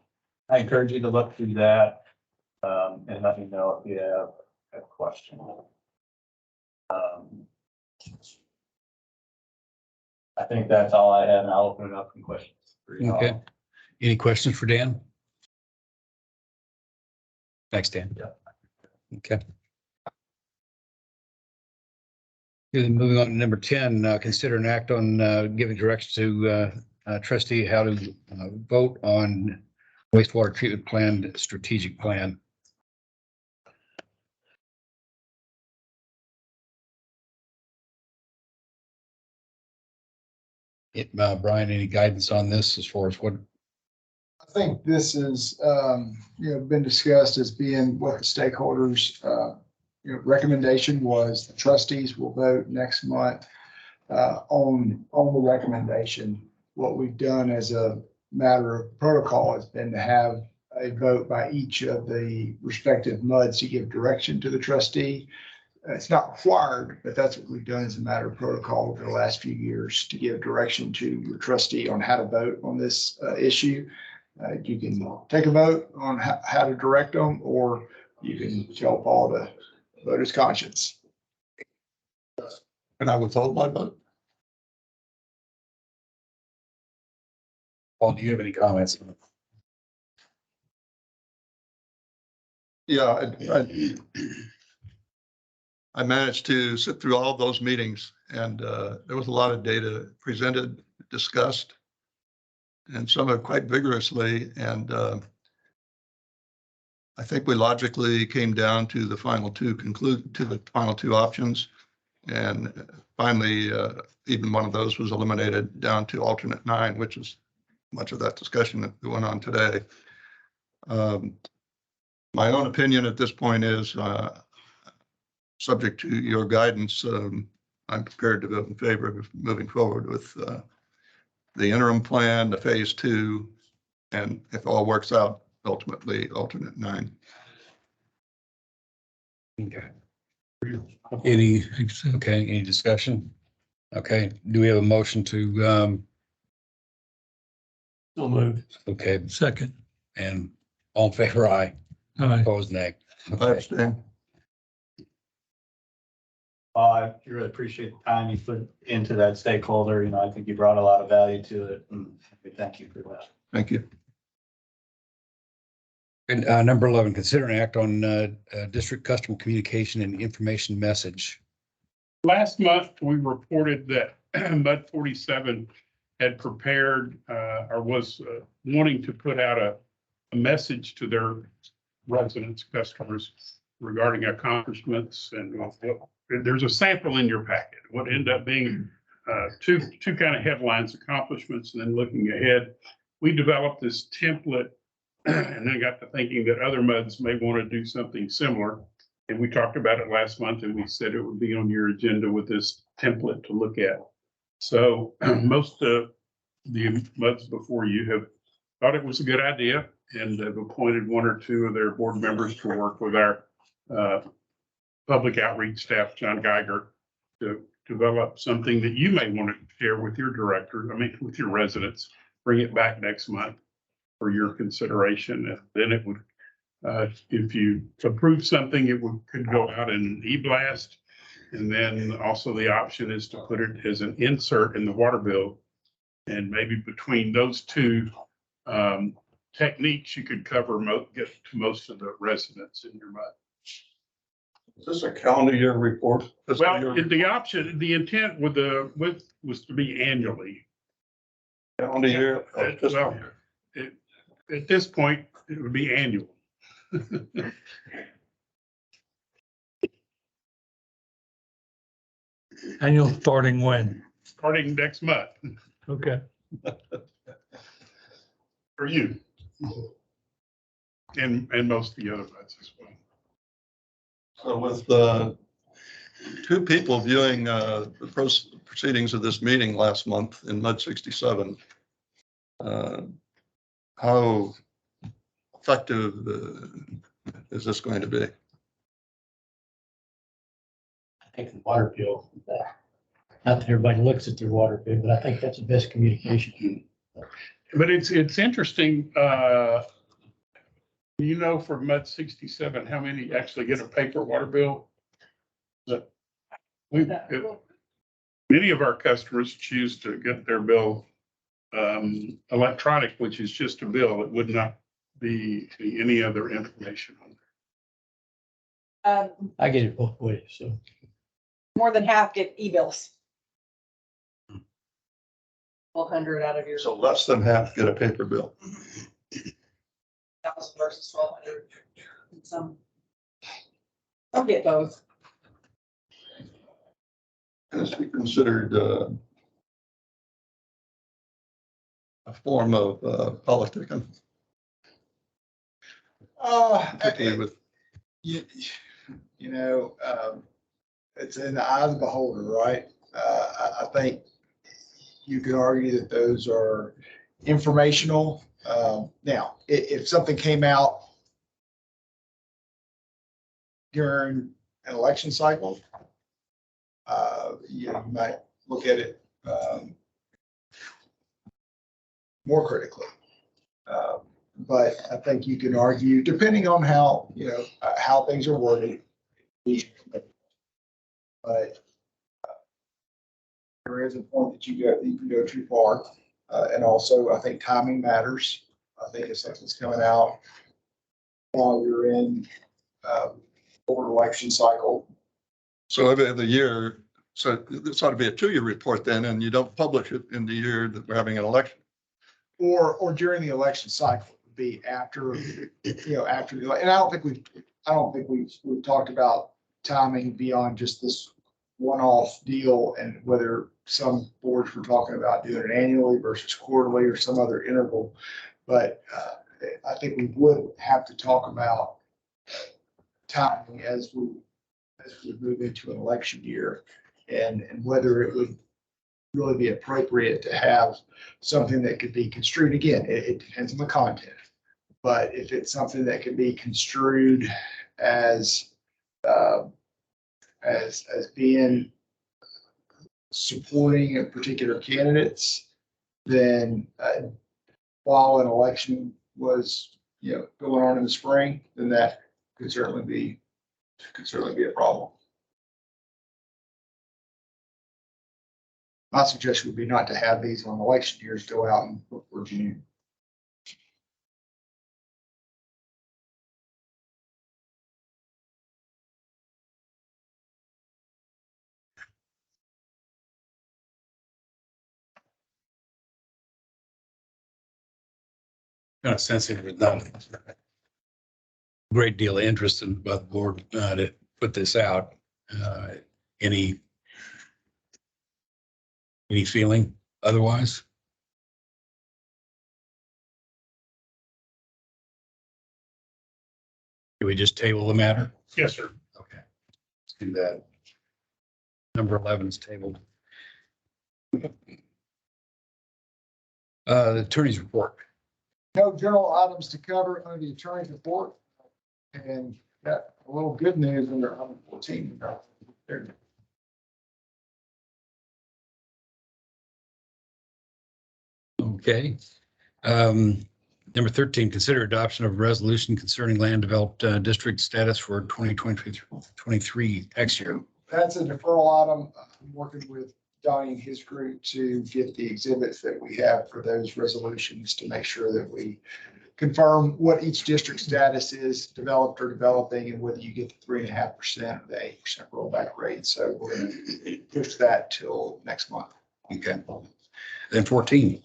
I encourage you to look through that and let me know if you have a question. I think that's all I have, and I'll open it up for questions. Okay. Any questions for Dan? Thanks, Dan. Yeah. Okay. Then moving on to number 10, consider an act on giving direction to trustee how to vote on wastewater treatment plan, strategic plan. Brian, any guidance on this as far as what? I think this is, been discussed as being what the stakeholders, recommendation was. The trustees will vote next month on the recommendation. What we've done as a matter of protocol has been to have a vote by each of the respective MUDs to give direction to the trustee. It's not required, but that's what we've done as a matter of protocol over the last few years to give direction to your trustee on how to vote on this issue. You can take a vote on how to direct them, or you can tell Paul to vote his conscience. And I withhold my vote. Paul, do you have any comments? Yeah, I managed to sit through all of those meetings, and there was a lot of data presented, discussed, and some of it quite vigorously. And I think we logically came down to the final two options. And finally, even one of those was eliminated down to alternate 9, which is much of that discussion that went on today. My own opinion at this point is, subject to your guidance, I'm prepared to vote in favor of moving forward with the interim plan, the phase 2, and if all works out, ultimately alternate 9. Okay. Any discussion? Okay, do we have a motion to, So moved. okay, Second. and all in favor, aye. Aye. Opposed, nay. I Okay. abstain. I really appreciate the time you put into that stakeholder. I think you brought a lot of value to it, and we thank you for that. Thank you. And number 11, consider an act on district customer communication and information message. Last month, we reported that MUD 47 had prepared or was wanting to put out a message to their residents, customers regarding accomplishments, and there's a sample in your packet. What ended up being two kind of headlines, accomplishments, and then looking ahead. We developed this template and then got to thinking that other MUDs may want to do something similar. And we talked about it last month and we said it would be on your agenda with this template to look at. So most of the MUDs before you have thought it was a good idea and have appointed one or two of their board members to work with our public outreach staff, John Geiger, to develop something that you may want to share with your director, with your residents, bring it back next month for your consideration. And then it would, if you approve something, could go out in an e-blast. And then also the option is to put it as an insert in the water bill. And maybe between those two techniques, you could get to most of the residents in your MUD. Is this a calendar year report? Well, the intent was to be annually. Calendar year? or fiscal Well, year? at this point, it would be annual. Annual starting when? Starting next month Okay. for you. And most of the other months as well. So with two people viewing the proceedings of this meeting last month in MUD 67, how effective is this going to be? I think the water bill, not that everybody looks at their water bill, but I think that's the best communication. But it's interesting, for MUD 67, how many actually get a paper water bill? Many of our customers choose to get their bill electronic, which is just a bill. It would not be any other information on there. I get it both ways, so. More than half get e-bills. 1,200 out of your So less than half get a paper bill. 1,000 versus 1,200. Some get both. Has he considered a form of politicking, particularly with It's in the eye of the beholder, right? I think you could argue that those are informational. Now, if something came out during an election cycle, you might look at it more critically. But I think you can argue, depending on how things are worded. But there is a point that you can go too far. And also, I think timing matters. I think if something's coming out while you're in over an election cycle. So every year, so this ought to be a 2-year report then, and you don't publish it in the year that we're having an election. Or during the election cycle, it would be after, after the, and I don't think we've talked about timing beyond just this one-off deal and whether some boards were talking about doing it annually versus quarterly or some other interval. But I think we would have to talk about timing as we move into an election year and whether it would really be appropriate to have something that could be construed. Again, it depends on the content, but if it's something that can be construed as being supporting a particular candidates, then while an election was going on in the spring, then that could certainly be a problem. My suggestion would be not to have these on election years go out and look for June. Kind of sensing there's not a great deal of interest by the board to put this out. Any Any feeling otherwise? Do we just table the matter? Yes, sir. Okay. Let's do that. Number 11 is tabled. The attorney's report. No general items to cover under the attorney's report. And got a little good news under item 14. There. Okay. Number 13, consider adoption of resolution concerning land developed district status for 2023 tax year. That's a deferral item. I'm working with Donnie and his group to get the exhibits that we have for those resolutions to make sure that we confirm what each district status is, developed or developing, and whether you get the 3.5% of the 8% rollback rate. So we're going to push that till next month. Okay. Then 14.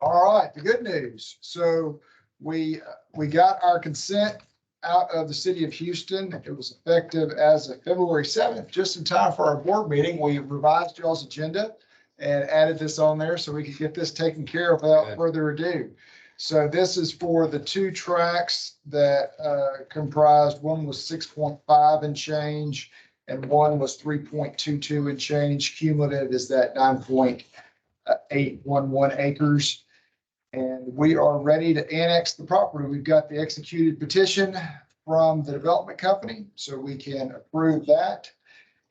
All right, the good news. So we got our consent out of the city of Houston. It was effective as of February 7th, just in time for our board meeting. We revised y'all's agenda and added this on there so we could get this taken care of without further ado. So this is for the two tracks that comprised, one was 6.5 and change, and one was 3.22 and change. Cumulative is that 9.811 acres. And we are ready to annex the property. We've got the executed petition from the development company, so we can approve that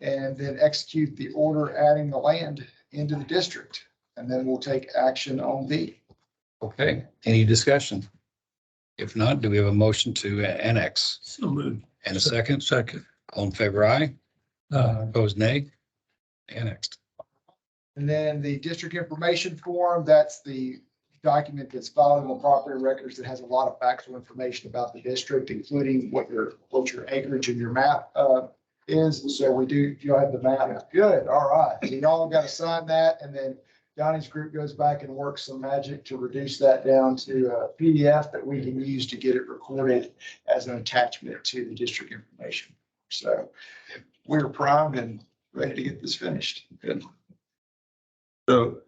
and then execute the order adding the land into the district. And then we'll take action on the. Okay. Any discussion? If not, do we have a motion to annex? So moved. And a second? Second. All in favor, aye. Uh, Opposed, nay. Annexed. And then the district information form, that's the document that's filed in the property records that has a lot of factual information about the district, including what your acreage and your map is. So we do, you'll have the map. Good. All right. So y'all got to sign that. And then Donnie's group goes back and works some magic to reduce that down to a PDF that we can use to get it recorded as an attachment to the district information. So we're primed and ready to get this finished. Good. So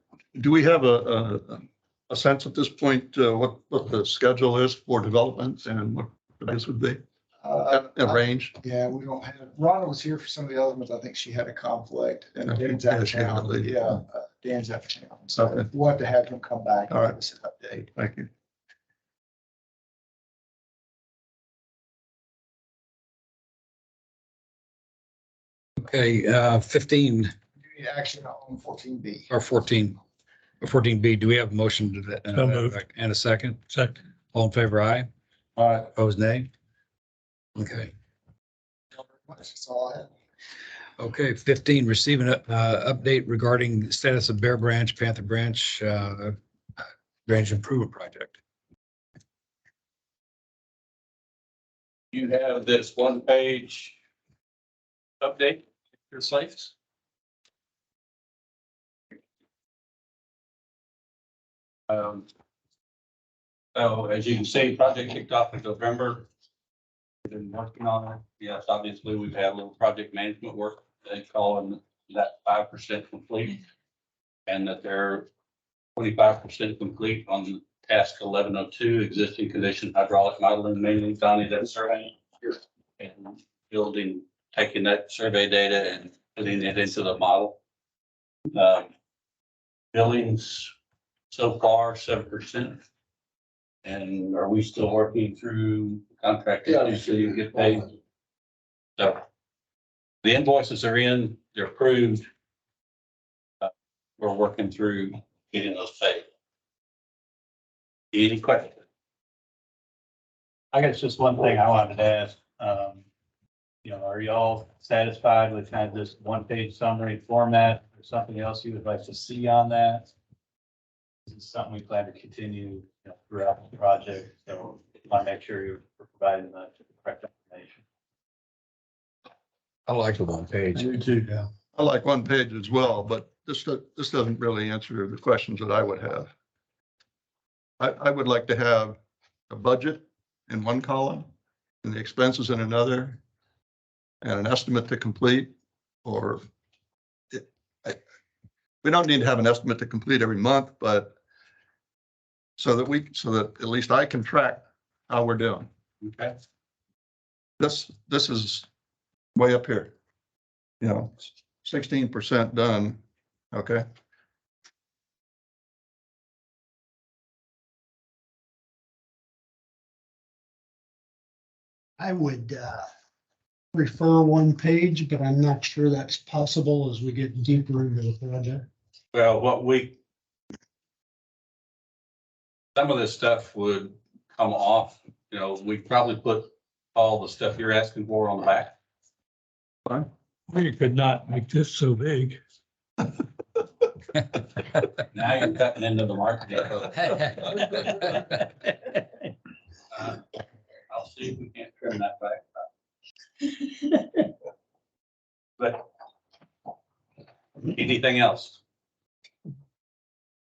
do we have a sense at this point, what the schedule is for development and what this would be? A range? Yeah, we don't have, Rhonda was here for some of the other ones. I think she had a conflict and Okay. Dan's out of Yeah, she had to town. leave. Yeah, Dan's out of town. So Okay. we'll have to have him come back and All right. give us an update. Thank you. Okay, 15 We need action on 14B. or 14, 14B. Do we have a motion to that? So moved. And a second? Second. All in favor, aye. All right. Opposed, nay. Okay. That's all I have. Okay, 15, receive an update regarding the status of Bear Branch, Panther Branch, Branch Improvement Project. You have this one-page update, your slates. So as you can see, project kicked off in November. We've been working on it. Yes, obviously, we've had a little project management work. They call that 5% complete. And that they're 25% complete on task 1102, existing condition hydraulic modeling, mainly Donnie, that survey. And building, taking that survey data and putting it into the model. Billings so far 7%. And are we still working through contract issues so you can get paid? So the invoices are in, they're approved. We're working through getting those paid. Any questions? I guess just one thing I wanted to ask, are y'all satisfied with kind of this one-page summary format or something else you would like to see on that? This is something we plan to continue throughout the project, so want to make sure you're providing the correct information. I like the one page. Too. Yeah. I like one page as well, but this doesn't really answer the questions that I would have. I would like to have a budget in one column and the expenses in another and an estimate to complete, or we don't need to have an estimate to complete every month, but so that at least I can track how we're doing. Okay. This is way up here. 16% done. Okay. I would prefer one page, but I'm not sure that's possible as we get deeper into the project. Well, some of this stuff would come off, we probably put all the stuff you're asking for on the back. Fine. You could not make this so big. Now you're cutting into the market. I'll see if we can't trim that back. But anything else?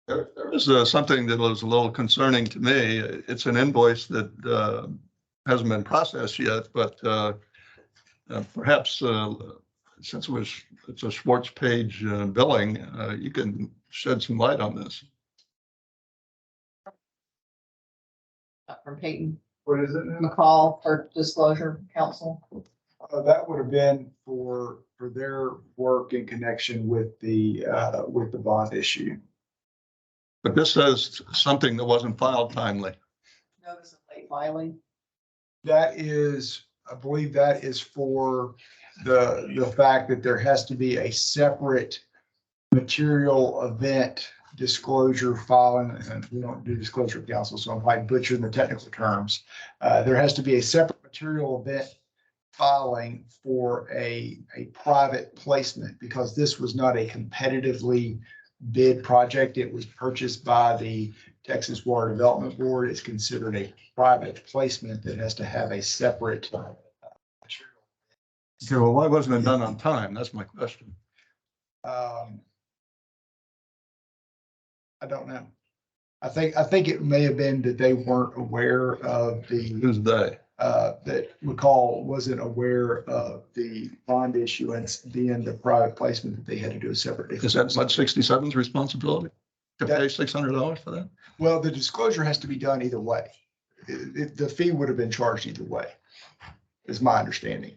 There is something that was a little concerning to me. It's an invoice that hasn't been processed yet, but perhaps since it's a Schwartz page billing, you can shed some light on this. From Peyton What is it now? McCall for Disclosure Council. That would have been for their work in connection with the bond issue. But this says something that wasn't filed timely. Notice of late filing. That is, I believe that is for the fact that there has to be a separate material event disclosure filing, and we don't do disclosure council, so I'm probably butchering the technical terms. There has to be a separate material event filing for a private placement, because this was not a competitively bid project. It was purchased by the Texas Water Development Board. It's considered a private placement that has to have a separate material. Okay, well, why wasn't it done on time? That's my question. I don't know. I think it may have been that they weren't aware of Who's they? that McCall wasn't aware of the bond issuance, being the private placement, that they had to do a separate. Is that Mud 67's responsibility to pay $600 for that? Well, the disclosure has to be done either way. The fee would have been charged either way, is my understanding.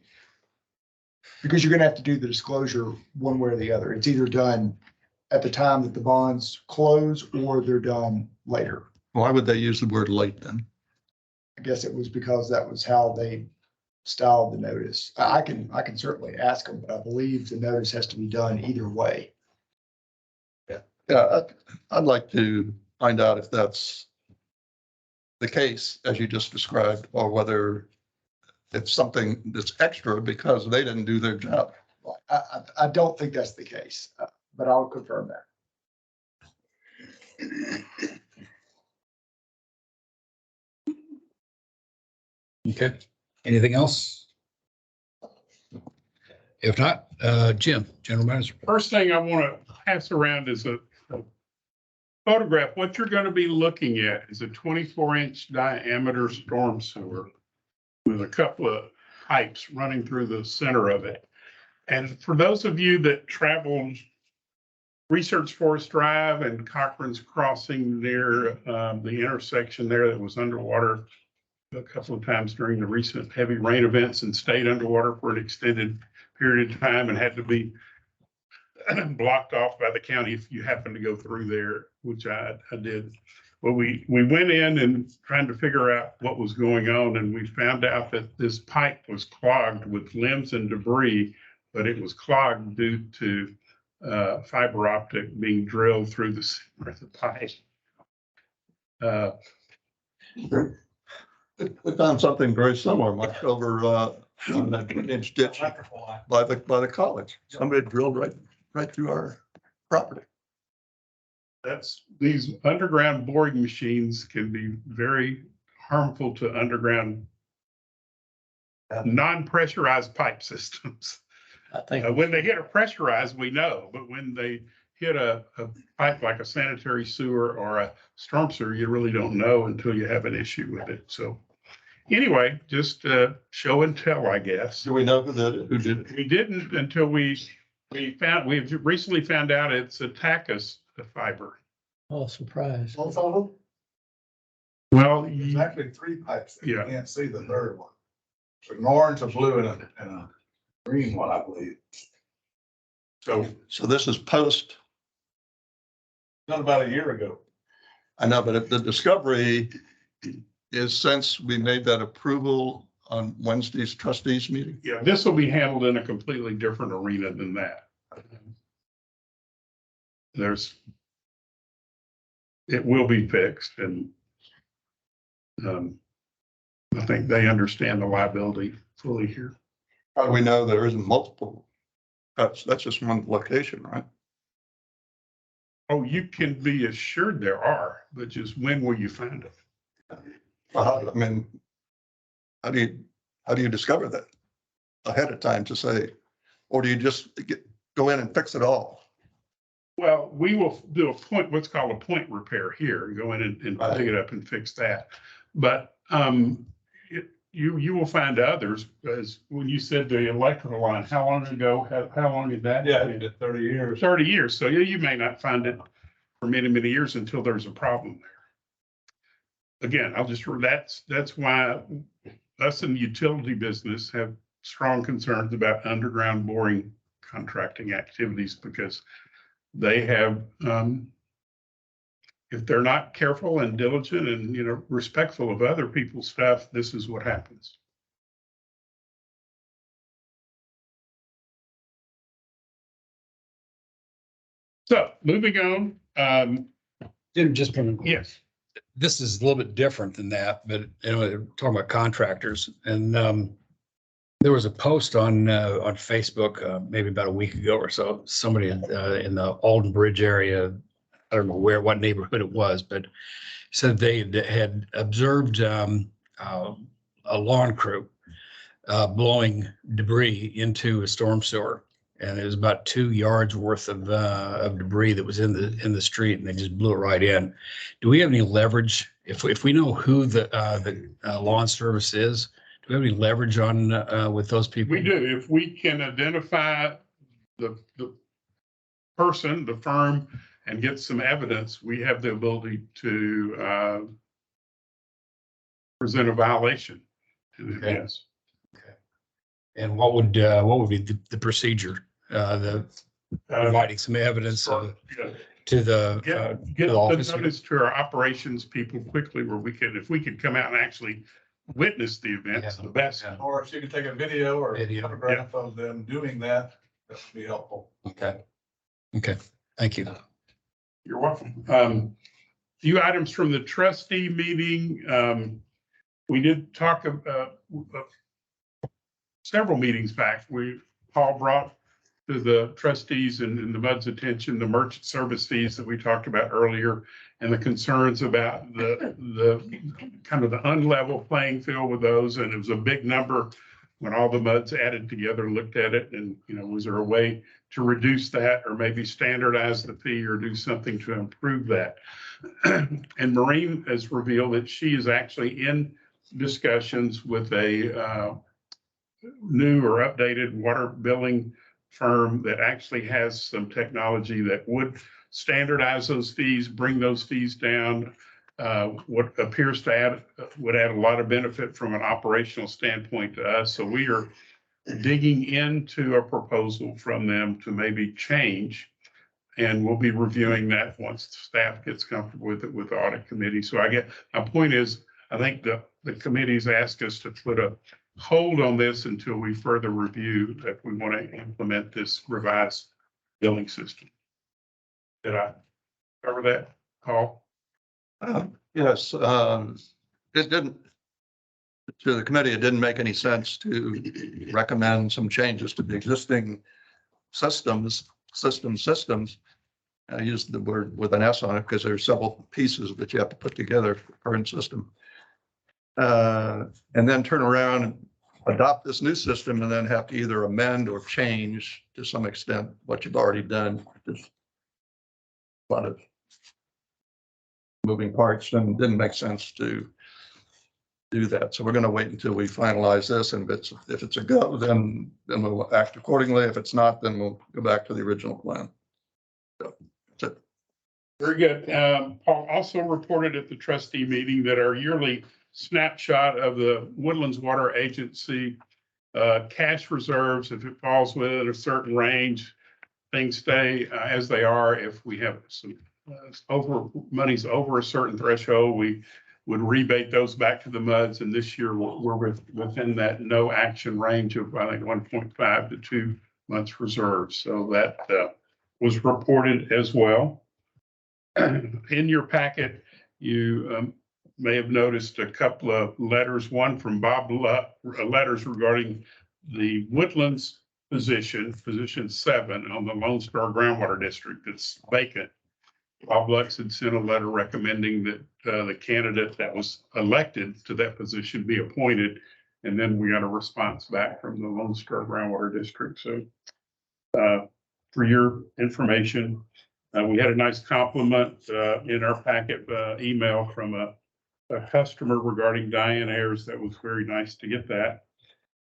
Because you're gonna have to do the disclosure one way or the other. It's either done at the time that the bonds close, or they're done later. Why would they use the word late then? I guess it was because that was how they styled the notice. I can certainly ask them, but I believe the notice has to be done either way. Yeah, I'd like to find out if that's the case, as you just described, or whether it's something that's extra because they didn't do their job. I don't think that's the case, but I'll confirm that. Okay, anything else? If not, Jim, General Manager. First thing I want to pass around is a photograph. What you're going to be looking at is a 24-inch diameter storm sewer with a couple of pipes running through the center of it. And for those of you that traveled Research Forest Drive and Cochran's Crossing near the intersection there that was underwater a couple of times during the recent heavy rain events and stayed underwater for an extended period of time and had to be blocked off by the county if you happen to go through there, which I did. Well, we went in and trying to figure out what was going on, and we found out that this pipe was clogged with limbs and debris, but it was clogged due to fiber optic being drilled through the center of the pipe. We found something very similar, Mike, over on that drainage ditch by the college. Somebody drilled right through our property. These underground boring machines can be very harmful to underground non-pressurized pipe systems. I think When they hit a pressurized, we know, but when they hit a pipe like a sanitary sewer or a storm sewer, you really don't know until you have an issue with it. So anyway, just show and tell, I guess. Do we know who did it? We didn't until we we've recently found out it's a Tacus fiber. Oh, surprise. Both of them? Well, There's actually three pipes. There. You Yeah. can't see the third one. So an orange, a blue, and a green one, I believe. so So this is post, Done about a year ago. I know, but if the discovery is since we made that approval on Wednesday's trustees meeting. yeah, this will be handled in a completely different arena than that. It will be fixed and I think they understand the liability fully here. How do we know there isn't multiple cuts? That's just one location, right? Oh, you can be assured there are, but just when will you find it? I mean, how do you discover that ahead of time to say, or do you just go in and fix it all? Well, we will do what's called a point repair here, go in and dig it up and fix that. But you will find others, as when you said the electrical line, how long ago, how long did that? Yeah, I did 30 years. 30 years. So you may not find it for many, many years until there's a problem there. Again, that's why us in the utility business have strong concerns about underground boring contracting activities, because they have, if they're not careful and diligent and, respectful of other people's stuff, this is what happens. So moving on, Just from, yes. this is a little bit different than that, but talking about contractors, and there was a post on Facebook maybe about a week ago or so. Somebody in the Alden Bridge area, I don't know what neighborhood it was, but said they had observed a lawn crew blowing debris into a storm sewer. And it was about 2 yards worth of debris that was in the street, and they just blew it right in. Do we have any leverage if we know who the lawn service is? Do we have any leverage on with those people? We do. If we can identify the person, the firm, and get some evidence, we have the ability to present a violation. Okay. Yes. Okay. And what would be the procedure? Providing some evidence to the Get the officer. notice to our operations people quickly, where if we could come out and actually witness the event, it's the best. Yeah. Or if you can take a video or a Video, photograph of them doing that, that would be helpful. Okay. Thank you. You're welcome. Few items from the trustee meeting. We did talk about several meetings back. Paul brought to the trustees and the MUD's attention the merchant service fees that we talked about earlier, and the concerns about the kind of the unlevel playing field with those. And it was a big number when all the MUDs added together, looked at it, and was there a way to reduce that, or maybe standardize the fee, or do something to improve that? And Maureen has revealed that she is actually in discussions with a new or updated water billing firm that actually has some technology that would standardize those fees, bring those fees down. What appears to would add a lot of benefit from an operational standpoint to us. So we are digging into a proposal from them to maybe change, and we'll be reviewing that once the staff gets comfortable with it with the audit committee. So my point is, I think the committee's asked us to put a hold on this until we further review that we want to implement this revised billing system. Did I cover that, Paul? Yes, it didn't, to the committee, it didn't make any sense to recommend some changes to the existing systems. I used the word with an S on it because there's several pieces that you have to put together for the current system. And then turn around and adopt this new system and then have to either amend or change to some extent what you've already done. There's a lot of moving parts, and it didn't make sense to do that. So we're going to wait until we finalize this, and if it's a go, then we'll act accordingly. If it's not, then we'll go back to the original plan. So that's it. Very good. Paul also reported at the trustee meeting that our yearly snapshot of the Woodlands Water Agency cash reserves, if it falls within a certain range, things stay as they are. If we have some money's over a certain threshold, we would rebate those back to the MUDs. And this year we're within that no action range of, I think, 1.5 to 2 months reserves. So that was reported as well. In your packet, you may have noticed a couple of letters, one from Bob letters regarding the Woodlands position 7 on the Lone Star Groundwater District that's vacant. Bob Lux had sent a letter recommending that the candidate that was elected to that position be appointed. And then we got a response back from the Lone Star Groundwater District. So for your information, we had a nice compliment in our packet email from a customer regarding Diane Ayers. That was very nice to get that.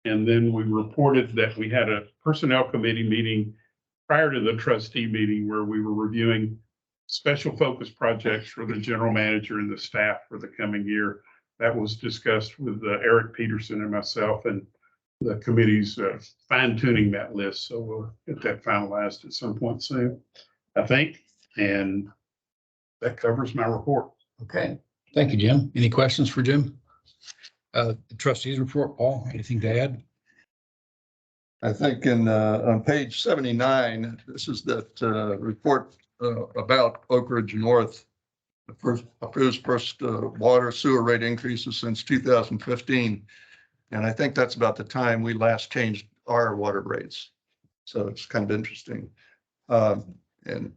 And then we reported that we had a personnel committee meeting prior to the trustee meeting where we were reviewing special focus projects for the general manager and the staff for the coming year. That was discussed with Eric Peterson and myself, and the committee's fine tuning that list. So we'll get that finalized at some point soon, I think. And that covers my report. Okay, thank you, Jim. Any questions for Jim? The trustees report, Paul, anything to add? I think on page 79, this is that report about Oak Ridge North, the first water sewer rate increases since 2015. And I think that's about the time we last changed our water rates. So it's kind of interesting. And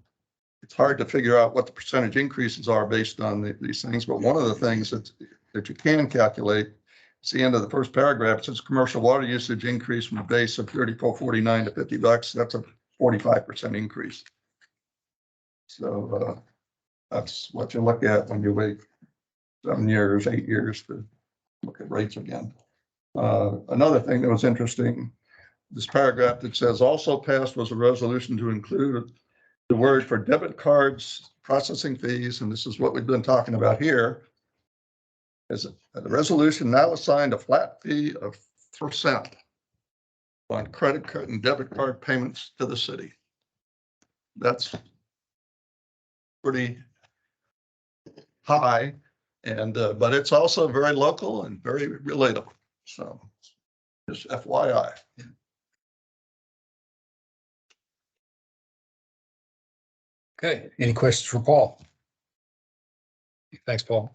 it's hard to figure out what the percentage increases are based on these things. But one of the things that you can calculate, it's the end of the first paragraph. It says commercial water usage increased from a base of $34.49 to $50. That's a 45% increase. So that's what you look at when you wait 7 years, 8 years to look at rates again. Another thing that was interesting, this paragraph that says also passed was a resolution to include the word for debit cards, processing fees, and this is what we've been talking about here. Is the resolution now assigned a flat fee of 3% on credit card and debit card payments to the city. That's pretty high, and but it's also very local and very relatable. So just FYI. Okay, any questions for Paul? Thanks, Paul.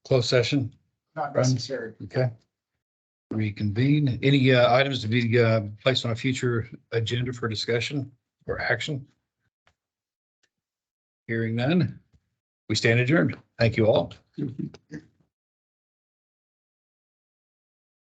Closed session, Not necessary. okay. Reconvene. Any items to be placed on a future agenda for discussion or action? Hearing none, we stand adjourned. Thank you all.